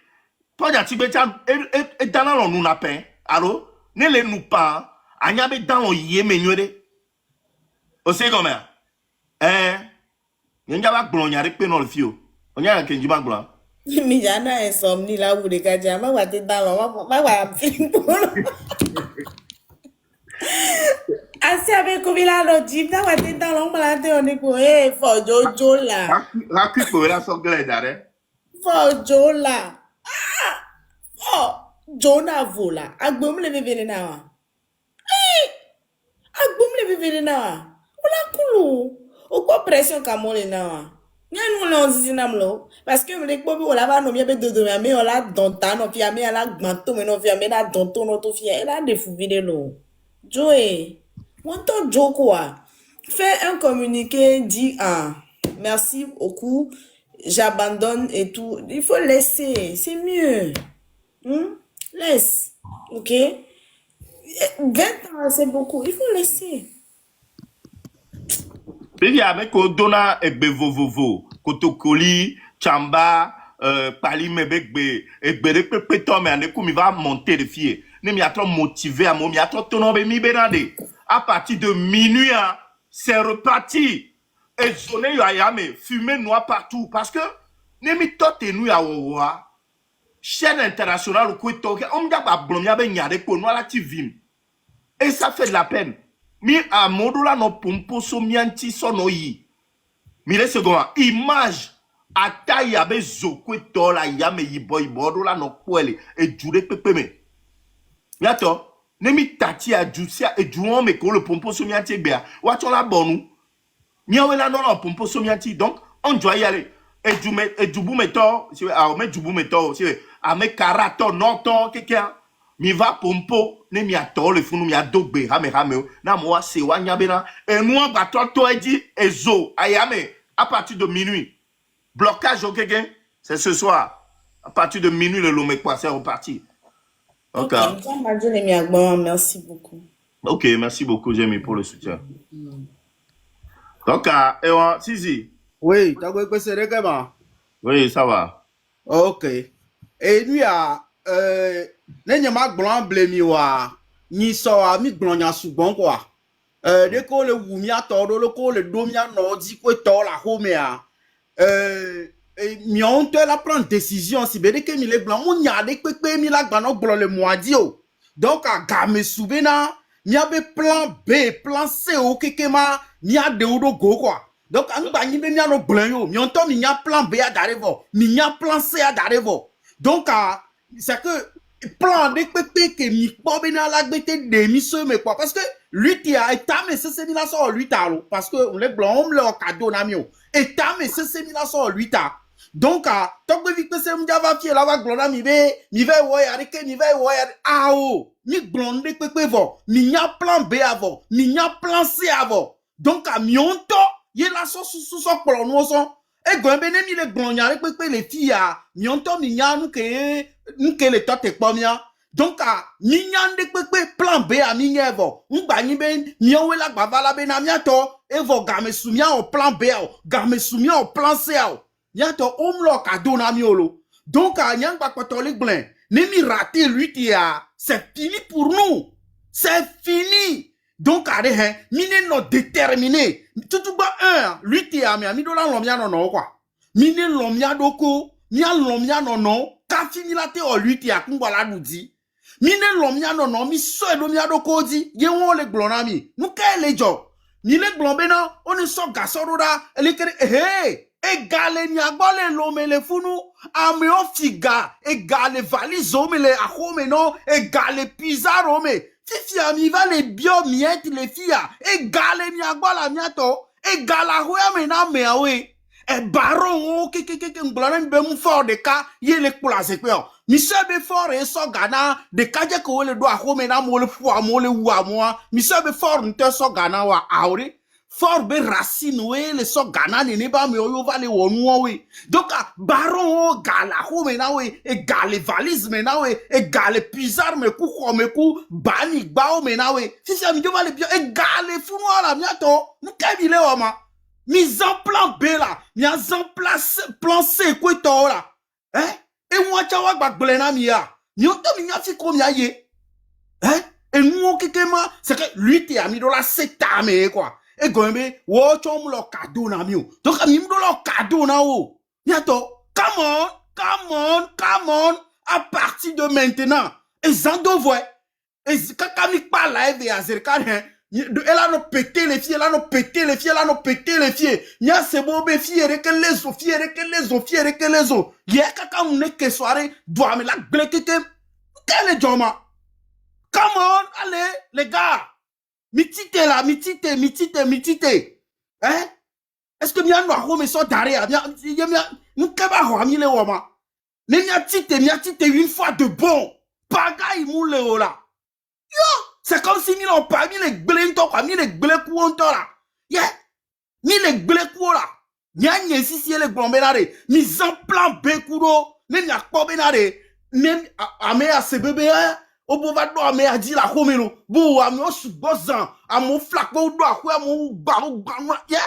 Poja ti be cha e dana lo nou na pen. Allo, ne le nou pa. Anya be dan lo ye menwede. O se comme Yenga ba glonya re pe no le fio. Onya ke njiba glonya. Mi jana insomnie là où les gars ma wa te dans ma wa film pour Asi avec Kovila lo jib na wate dans l'ombre la te on est quoi for Jojo là. Raki pour la sorgue d'arrêt. For Jo là. For Jona vola. Agbom le bébé na wa. Agbom le bébé na wa. Ola kulu. O quoi pression kamole na wa. Nya nous on dit namlo parce que me ko bi wala ba no mi be dodo mais on la donta no fi ami ala gbanto me no fi ami la donto no to fi elle a des fou vide lo. Joey, on t'en Joe quoi? Fais un communiqué, dis merci beaucoup, j'abandonne et tout. Il faut laisser, c'est mieux. Laisse, ok? 20 ans, c'est beaucoup, il faut laisser. Puis avec Odona et Bevovovo, Kotokoli, Chamba, Pali Mebekbe, et Berek Petom, et Anekou, il va monter les filles. Ne m'y a trop motivé à moi, m'y a trop tonobe mi benade. À partir de minuit, c'est reparti. Et zoné yayame, fumée noire partout. Parce que, ne m'y tote nous ya wawa, chaîne internationale, ou quoi toke, on m'a pas blomia ben yade ko noa la tivim. Et ça fait de la peine. Mi a modola no pompo so mianti so no yi. Mi le second image ata yabe zokwe tola yame yiboy bodola no kwele e jure pepe me. Yato nemi tati a jusia e juon me ko le pompo so mianti bea. Wacho la bonu. Nyawe la no la pompo so mianti donc on doit y aller. E jume e jubu meto, si a me jubu meto, si a me karato non to keke. Mi va pompo ne mi ato le funu mi adogbe hame na moi se wanya bena et nous bato to edi ezo ayame à partir de minuit blocage au quelqu'un c'est ce soir à partir de minuit le lomé quoi c'est reparti. OK. Merci beaucoup. OK, merci beaucoup Jamie pour le soutien. Donc et on Sisi. Oui, t'as quoi c'est règlement? Oui, ça va. OK. Et lui a nenye ma gblan blemi wa ni so a mi gblan nya sugbon kwa de ko le wu mi ato do le ko le do mi no di ko to la home a mi on te la prendre décision si be de ke mi le blanc on nya de pepe mi la gba no gblo le moadi o donc a ga me soubena mi abe plan B plan C o kekema mi a de o do go kwa donc an ba ni be mi no gblan yo mi on to mi nya plan B a darevo mi nya plan C a darevo donc c'est que plan de pépé que mi pas bien la gbete de mi se mais quoi parce que lui ti a état mais c'est mi la so lui ta parce que on les blanc on le cadeau na mi o état mais c'est mi la so lui ta donc tant que vite c'est m'dia va fier la va glona mi ve wo ya ke mi ve wo ya o mi blanc de pépé vo mi nya plan B avant mi nya plan C avant donc mi on to ye la so plan no so e go be ne mi le glonya le pepe les filles mi on to mi nya nu ke le tote pomia donc mi nya de pepe plan B a mi nya evo ngba ni be mi o we la gbava la be na mi ato evo ga me sumia o plan B o ga me sumia o plan C o ya to o mlo cadeau na mi olo donc nya ngba potole gblin ne mi rater lui ti c'est fini pour nous c'est fini. Donc, mine no déterminé. Tout ba lui ti mi do la lomia no quoi. Mine lomia doko, mi a lomia no, ka fini la te o lui ti akungwa la dudi. Mine lomia no, mi so do mi doko di, ye won le glona mi. Nou ka le job. Ni le glon bena, on so gasoro da, ele kere egale ni agbole lome le funu, ame o figa, egale valizo me le ahome no, egale pizarro me. Fifi ami va les bio miette les filles égale mi agbola miato égala hoya me na me awe e baron o ke ngblana be mu fort de ka ye le kula se pe o mi se be fort e so gana de ka je ko le do aho me na mo le fu mo le wu amoa mi se be fort nte so gana wa aure fort be racine we le so gana ni ba me o yo va le wonu we donc baron o gala ho me na we égale valise me na we égale pizarre me ku ko me ku bani gba o me na we si ça mi va le bien égale fu no la miato nu ka bi le o ma mise en plan B là mise en place plan C ko to la e mo cha wa gbagbele na mi ya ni o to mi nya fi ko mi aye et nous kekema c'est que lui ti ami do la setame quoi. Et gombe wo chom lo cadeau na mi o donc mi do lo cadeau na o bientôt come on à partir de maintenant et zando voix et kaka mi pa live et azerkan Elle a nous pété les filles, elle a nous pété les filles, elle a nous pété les filles. Nya c'est bon, mais filles, que les os, filles, que les os, filles, que les os. Y'a kaka mouné que soirée, doit me la blé-que quel est Joma? Come on, allez, les gars. Mitite là, mitite. Hein? Est-ce que mia noa home so d'arrêt? Mia, nous keba ho ami le woma. Ne mia tite une fois de bon. Pagaille moule là. Yo! C'est comme si nous pas mis les blés quoi, mis les blés couonto là. Yeah. Mis les blés couo là. Nya nye si les blombenare. Mis en plan bekuro. Ne nya ko benare. Même ame a se bébé au bovado ame a dit la homeno. Bo ame o subozan. Ame flako do akwe ame baru yeah.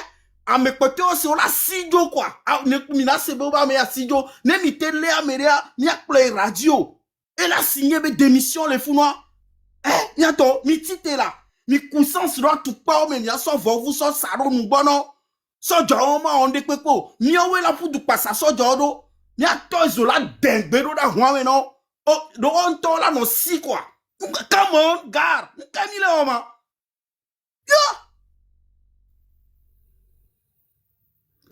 Ame kote o se o la sidio quoi. Ne mina se bébé ame a sidio. Ne mi tele ameria ni akple radio. Elle a signé mes démissions les fous noirs. Eh, yato, mi tite là. Mi coussance doit tout pas, mais y'a son vous son salon nous bono. So joma on de pepo. Mi owe la pour du passa so jodo. Mi a tozo la dengbero da huame no. Oh, do on to la no si quoi. Come on, gare. Camille oma. Yo.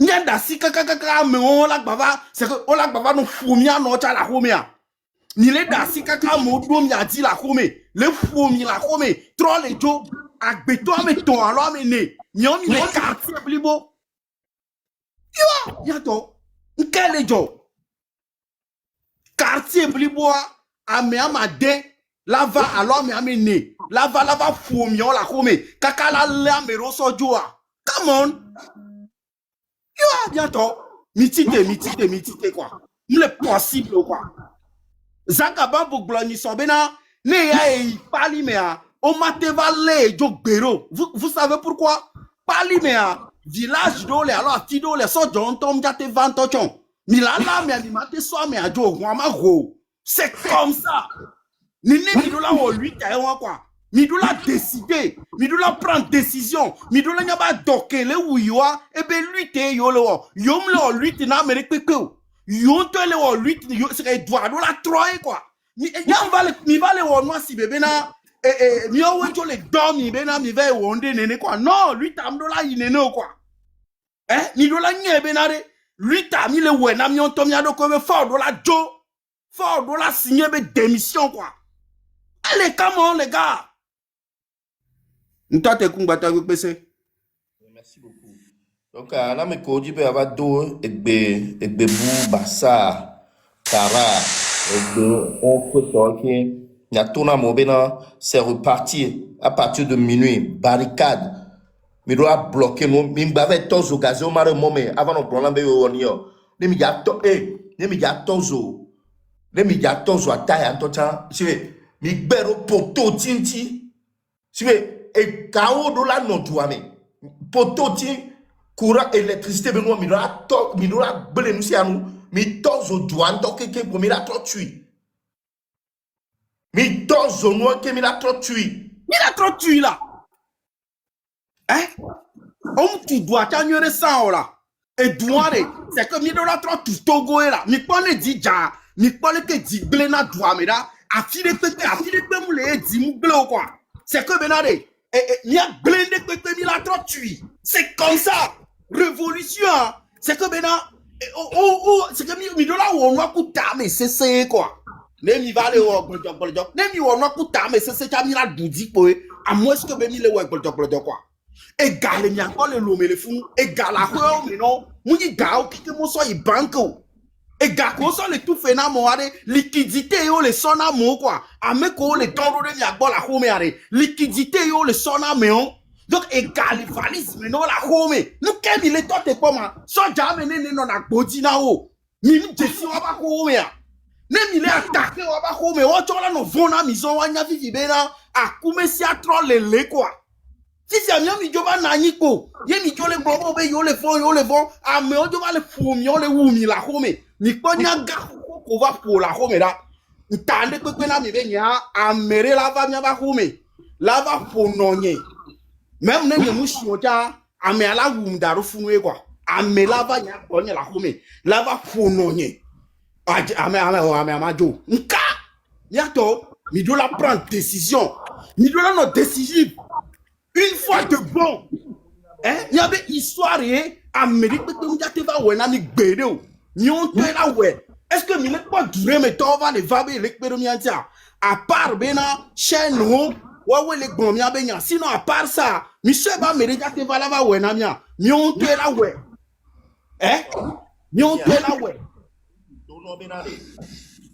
Nyanda si kaka me on la bava. C'est que on la bava no fumia no cha la homia. Ni le da si kaka mo do mi a dit la home. Le fumi la home. Trop les jo. Agbeto ame ton alo ame ne. Nyomi le quartier blibo. Yo, yato. Nkele jo. Quartier blibo ame amade. Lava alo ame ne. Lava fumi on la home. Kaka la le ame roso joa. Come on. Yo, bientôt. Mitite quoi. Il est possible quoi. Zagaba Bougloni Sobena, ne ya e palimea, o matevale jo gbero. Vous savez pourquoi? Palimea, village dole, alors tidole, so John Tom jate vantochon. Milala me animate so me a jo, wama go. C'est comme ça. Nini midula o 8 à quoi. Midula décider, midula prendre décision, midula nyaba doke le wiwa, ebe lutte yo le wo. Yom le lutte na Amérique peko. Yon te le wo 8 c'est doit la 3 quoi. Mi va le wo noa si bébé na mi o wejo le domi be na mi va wonde nene quoi. Non, lui tam do la inene quoi. Mi do la nyebe na re. Lui tam mi le we na mi on to mi ado ko be fort do la jo. Fort do la signer be démission quoi. Allez, come on les gars. Ntate kumbata ko pese. Merci beaucoup. Donc, là, mes codis peuvent avoir deux, et bou, bassa, cara, on peut talker. Il y a tout dans c'est reparti à partir de minuit, barricade. Mais doit bloquer, mais il y avait tous occasions, mais avant de prendre l'embé au nio. Les médias, les médias, à taille, en tout temps, c'est, mais béro poto tinti, c'est, et kao de la non, tu vois, mais, poto tinti, courant électricité benoît midora blé nous c'est à nous mi tozo douane to que pour mi la trop tuer mi tozo noir que mi la trop tuer là hein tu dois t'ignorer ça là et douane c'est que mi dola trop tout togo là mi pas le dit ja mi pas le que dit blé na douane là afile pe mu le dit mu blé quoi c'est que benade mi a blindé que mi la trop tuer c'est comme ça. Révolution, c'est que maintenant, c'est que mi dola ou on va couper mais c'est quoi. Ne mi va le ou boljob. Ne mi on va couper mais c'est ça mi la doudi pour à moins que mi le ou boljob quoi. Égal mi encore le lomé le fou, égal à quoi mais non, muni gao qui que mon so y banco. Égal qu'on so le tout fait na mo are liquidité yo le sona mo quoi. Ame ko le toro de mi agbo la home are liquidité yo le sona me on. Donc, égalivalisme, non, la home. Nous, qu'est-ce qu'il est toi, t'es pas mal. So, jamais, non, la body na haut. Mimi, jessi, on va home, ya. Ne, mi le attaqué, on va home. Oh, tu vois, non, vona, mison, wanya, vivi, bena. A, kume, si, a, trop, le, quoi. Si, c'est mieux, mi, joba, nani, ko. Ye, mi, jo, le, bobo, be, yo, le fond. A, me, on, joba, le foum, yo, le wumi, la home. Mi, kwa, nya, ga, ko, va, pour la home, da. Ntande, kwe, na, mi, be, nya, a, mere, la, va, nya, va, home. La, va, pour, non, nye. Même ne mouchi oja ame ala wum daru funwe quoi ame lava nya onye la home lava fononye ame amajo nka yato mi doit prendre décision mi doit non décisive une fois de bon. Hein? Il y avait histoire et Amérique, tu vas voir un bédou. Ni on te la ouais. Est-ce que mi n'est pas duré mais t'en vas les vaber l'expérimentia. À part bena chez nous, ouais les bons mia benya. Sinon à part ça, monsieur ba Amérique te va la va ouais na mia. Ni on te la ouais. Hein? Ni on te la ouais.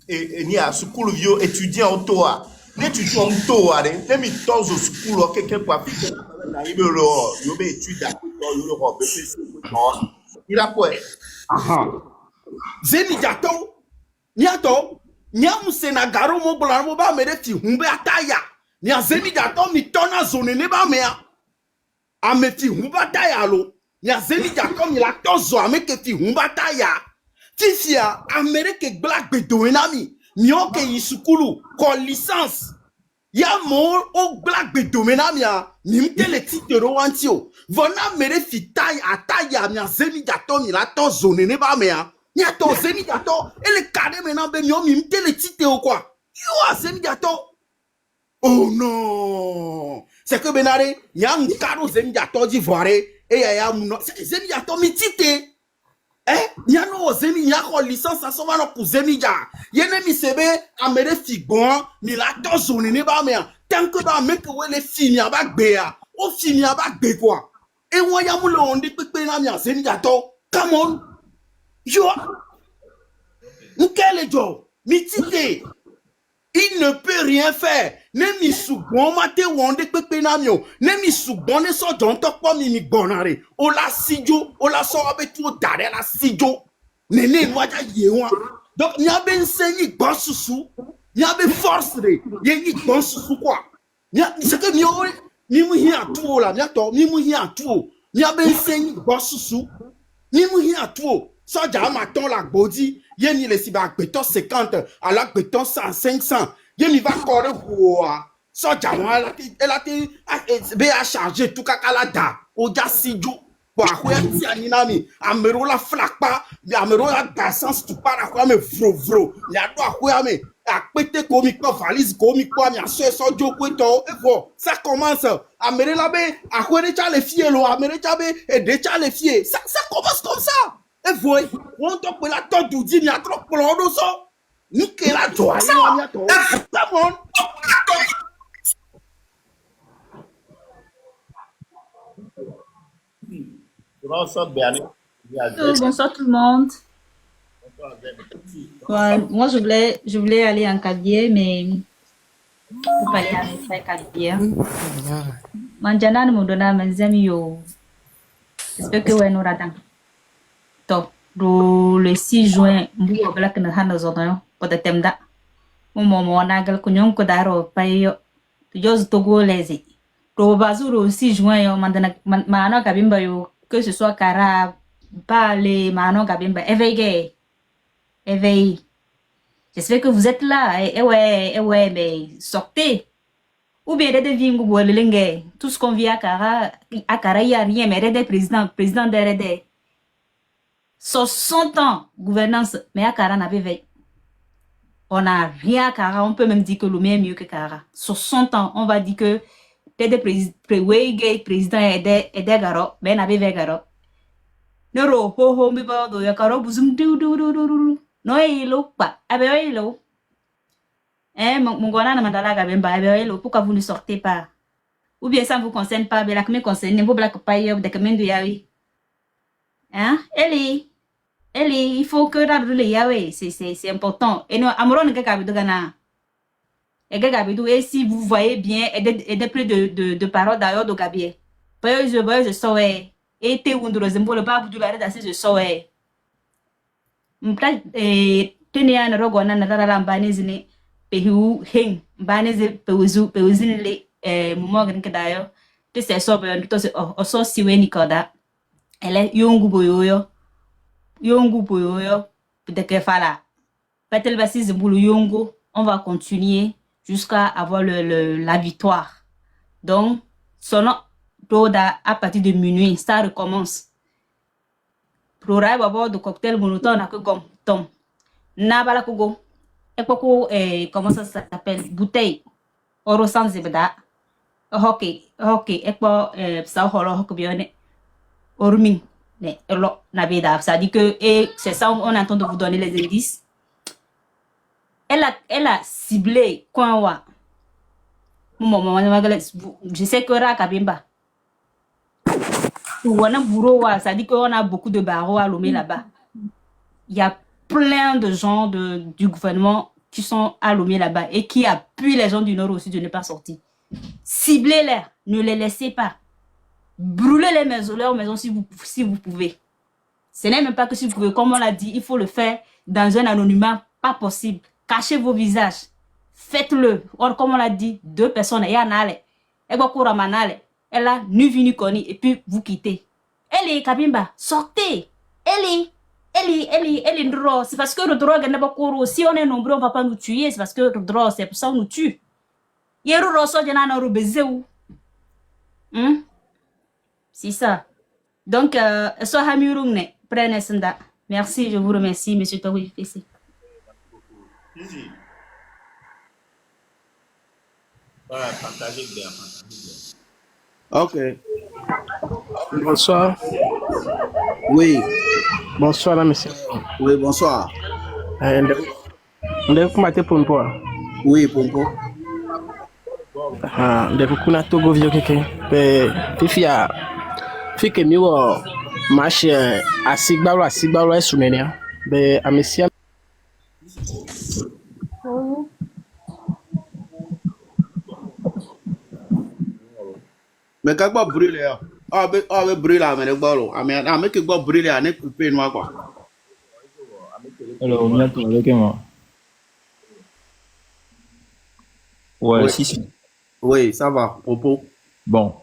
Et ni à school vieux étudiant au toa. L'étudiant au toa, les mi tons au school quelqu'un pour appliquer na ibe lo, yo be étude yo le robe il a quoi? Aha. Zeni jato. Niato. Niam senagaro mo bola mo ba mere fi humbe ataya. Nia zeni jato mi tona zone ne ba mea. Ame fi humbe ataya lo. Nia zeni jato mi la tozo ame ke fi humbe ataya. Tifia Amerique black bedoenami. Mio ke yisukulu ko licence. Ya mo o black bedoenami ya. Nimte le titero wantio. Vona mere fi taille ataya mia zeni jato mi la tozo zone ne ba mea. Nia to zeni jato ele kade maintenant be mio mimte le titero quoi. Yo a zeni jato. Oh non! C'est que Benare, il y a un cadeau Zeniato d'Ivoire et il y a un Zeniato mitite. Eh? Il y a un Zeni, il y a une licence à son nom pour Zeniga. Il y a un Misebe, Amere Figon, mais la tozone n'est pas bien. Tant que dans mec où les filles à bac béa, au film à bac bé quoi. Et moi, il y a un dit que Benamia Zeniato. Come on! Yo! Quel est job? Mitite! Il ne peut rien faire. Ne mi soubon mate wonde pepe namio. Ne mi soubon ne so jonto kwa mi bonare. O la sijo, o la so abe tu dare la sijo. Nene waja yewa. Donc ni abe nsenyi bon susu. Ni abe force de. Yenyi bon susu quoi. C'est que mi mu hi atu la mi ato mi mu hi atu. Ni abe nsenyi bon susu. Ni mu hi atu. So jama ton la body. Yeni le siba béton 50, à la béton 100, 500. Yeni va correr pour so jama elle a été à charger tout kakalada. Oja sijo. Pour quoi ti aninami. Amero la flakpa, amero la dasance tout para quoi me vro. Ya do quoi me a pété comme quoi valise comme quoi mi a so joko to et bon ça commence amere la be a quoi de cha les filles lo amere cha be et de cha les filles ça commence comme ça. Et vous, on te peut la tête du dit, il y a trop de l'eau ça. Nique la joie, il y a trop. Bonsoir tout le monde. Ouais, moi je voulais aller en Cabier, mais vous parlez avec frère Cabier. Manjana nous donne mes amis yo. J'espère que vous nous ratons. Donc, le 6 juin, nous avons la canne zone pour le thème da. Mon nagal kunyon kodaro payo. Jos togo lezi. Pro bazuro le 6 juin yo mano kabimba yo que ce soit Kara, Bale, mano kabimba éveillé. J'espère que vous êtes là. Et ouais, mais sortez. Ou bien des vingu boilingue. Tout ce qu'on vit à Kara, il n'y a rien, mais des président de 60 ans gouvernance, mais à Kara n'a pas veillé. On n'a rien à Kara, on peut même dire que le mieux est mieux que Kara. 60 ans, on va dire que des présidents et des garo, mais n'a pas veillé garo. Nero, ho, mi ba do ya karo buzum du. No ilo pa, abe ilo. Mon gona na mandala ga bemba abe ilo, pourquoi vous ne sortez pas? Ou bien ça ne vous concerne pas, mais la que me concerne, vous black pas yo de que du yawi. Hein? Eli, il faut que la le yawe, c'est important. Et non, amoron que gabi gana. Et gabi et si vous voyez bien, et de plus de paroles d'ailleurs de gabi. Je saurais. Et te wundro zembo le babu du la je saurais. Mpla tenia na rogo na dara mbanizi ni pehu heng mbanizi pewuzin le mumogan kedayo. Te se sobe to se oso siwe ni koda. Elle yongu boyoyo de que fala patel basi zembulu yongu on va continuer jusqu'à avoir la victoire. Donc sono toda à partir de minuit ça recommence. Prorai babo de cocktail molotov na que comme tom na bala kogo e poko comment ça s'appelle bouteille oro sans zebda Ok, ekpo ça holo hok bione orming ne elo na beda, ça dit que et c'est ça on est en train de vous donner les indices. Elle a ciblé coin wa. Je sais que Rakabimba. Ça dit qu'on a beaucoup de barreaux à Lomé là-bas. Il y a plein de gens du gouvernement qui sont à Lomé là-bas et qui appuient les gens du Nord aussi de ne pas sortir. Ciblez-les, ne les laissez pas. Brûlez leurs maisons si vous pouvez. Ce n'est même pas que si vous pouvez, comme on l'a dit, il faut le faire dans un anonymat pas possible. Cachez vos visages. Faites-le. Comme on l'a dit, 2 personnes, et elle a nu venu koni et puis vous quittez. Elle est Kabimba, sortez. Elle est drôle. C'est parce que le drogue n'est pas couru. Si on est nombreux, on ne va pas nous tuer. C'est parce que le drogue, c'est pour ça qu'on nous tue. C'est ça. Donc, prenez ça. Merci, je vous remercie, monsieur Togoui. Easy. Voilà, partagez bien. Ok. Bonsoir. Oui. Bonsoir, là, monsieur. Oui, bonsoir. Ndeko kumate pompo. Oui, Pompo. Ndeko kuna togo vio keke. Pe fifia fike miwo mashi asigbalo esunenia. Be amesia. Mais quand vous brûlez, vous brûlez, mais vous brûlez. Mais que vous brûlez, vous n'êtes coupé noir quoi. Alors, on est avec moi. Ouais, Oui. si. Oui, ça va, Pompo. Bon,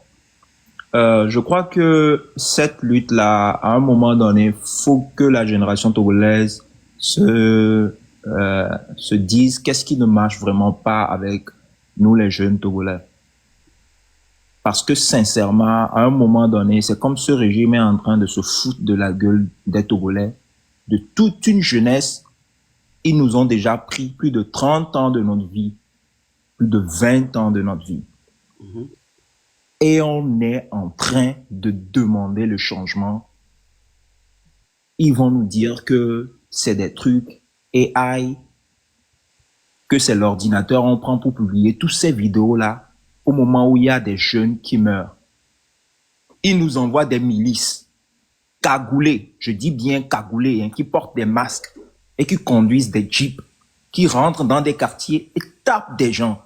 je crois que cette lutte-là, à un moment donné, faut que la génération togolaise se dise qu'est-ce qui ne marche vraiment pas avec nous, les jeunes Togolais. Parce que sincèrement, à un moment donné, c'est comme ce régime est en train de se foutre de la gueule des Togolais, de toute une jeunesse. Ils nous ont déjà pris plus de 30 ans de notre vie, plus de 20 ans de notre vie. Et on est en train de demander le changement. Ils vont nous dire que c'est des trucs AI, que c'est l'ordinateur, on prend pour publier toutes ces vidéos-là au moment où il y a des jeunes qui meurent. Ils nous envoient des milices cagoulés, je dis bien cagoulés, hein, qui portent des masques et qui conduisent des jeeps, qui rentrent dans des quartiers et tapent des gens.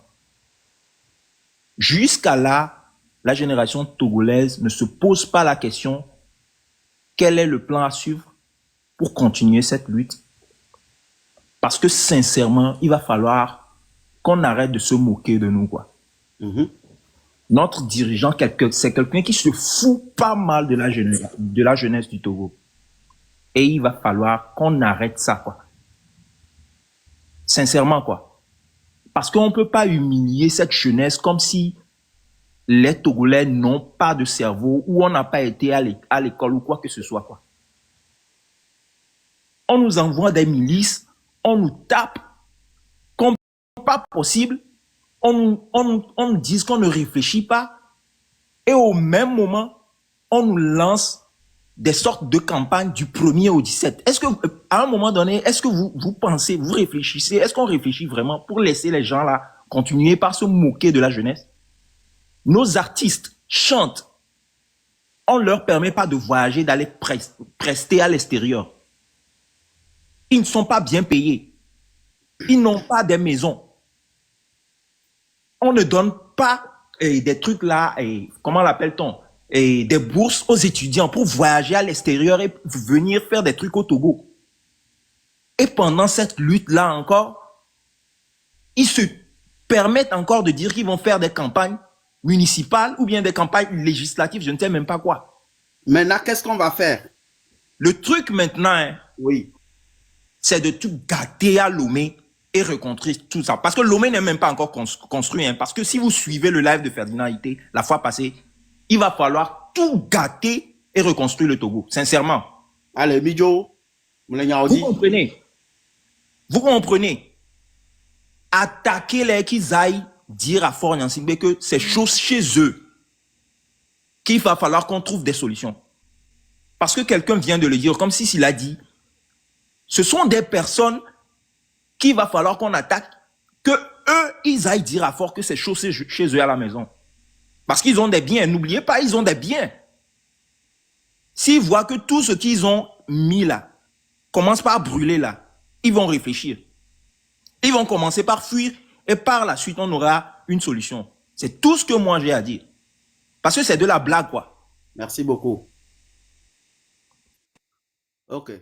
Jusqu'à là, la génération togolaise ne se pose pas la question quel est le plan à suivre pour continuer cette lutte. Parce que sincèrement, il va falloir qu'on arrête de se moquer de nous, quoi. Notre dirigeant, c'est quelqu'un qui se fout pas mal de la jeunesse du Togo. Et il va falloir qu'on arrête ça, quoi. Sincèrement, quoi. Parce qu'on ne peut pas humilier cette jeunesse comme si les Togolais n'ont pas de cerveau ou on n'a pas été à l'école ou quoi que ce soit, quoi. On nous envoie des milices, on nous tape comme pas possible, on nous dit qu'on ne réfléchit pas et au même moment, on nous lance des sortes de campagnes du 1er au 17. Est-ce que, à un moment donné, est-ce que vous pensez, vous réfléchissez, est-ce qu'on réfléchit vraiment pour laisser les gens là continuer par se moquer de la jeunesse? Nos artistes chantent. On ne leur permet pas de voyager, d'aller prester à l'extérieur. Ils ne sont pas bien payés. Ils n'ont pas des maisons. On ne donne pas des trucs là, comment l'appelle-t-on, des bourses aux étudiants pour voyager à l'extérieur et venir faire des trucs au Togo. Et pendant cette lutte-là encore, ils se permettent encore de dire qu'ils vont faire des campagnes municipales ou bien des campagnes législatives, je ne sais même pas quoi. Maintenant, qu'est-ce qu'on va faire? Le truc maintenant, hein, Oui. c'est de tout gâter à Lomé et reconstruire tout ça. Parce que Lomé n'est même pas encore construit. Hein, parce que si vous suivez le live de Ferdinand Ité, la fois passée, il va falloir tout gâter et reconstruire le Togo. Sincèrement. Allez, Midjo, vous comprenez? Vous comprenez? Attaquer les qu'ils aillent dire à Fort Nyansingbe que c'est chose chez eux qu'il va falloir qu'on trouve des solutions. Parce que quelqu'un vient de le dire, comme si s'il a dit, ce sont des personnes qu'il va falloir qu'on attaque, que eux, ils aillent dire à Fort que c'est chose chez eux à la maison. Parce qu'ils ont des biens, n'oubliez pas, ils ont des biens. S'ils voient que tout ce qu'ils ont mis là commence par brûler là, ils vont réfléchir. Ils vont commencer par fuir et par la suite, on aura une solution. C'est tout ce que moi j'ai à dire. Parce que c'est de la blague, quoi. Merci beaucoup. Ok.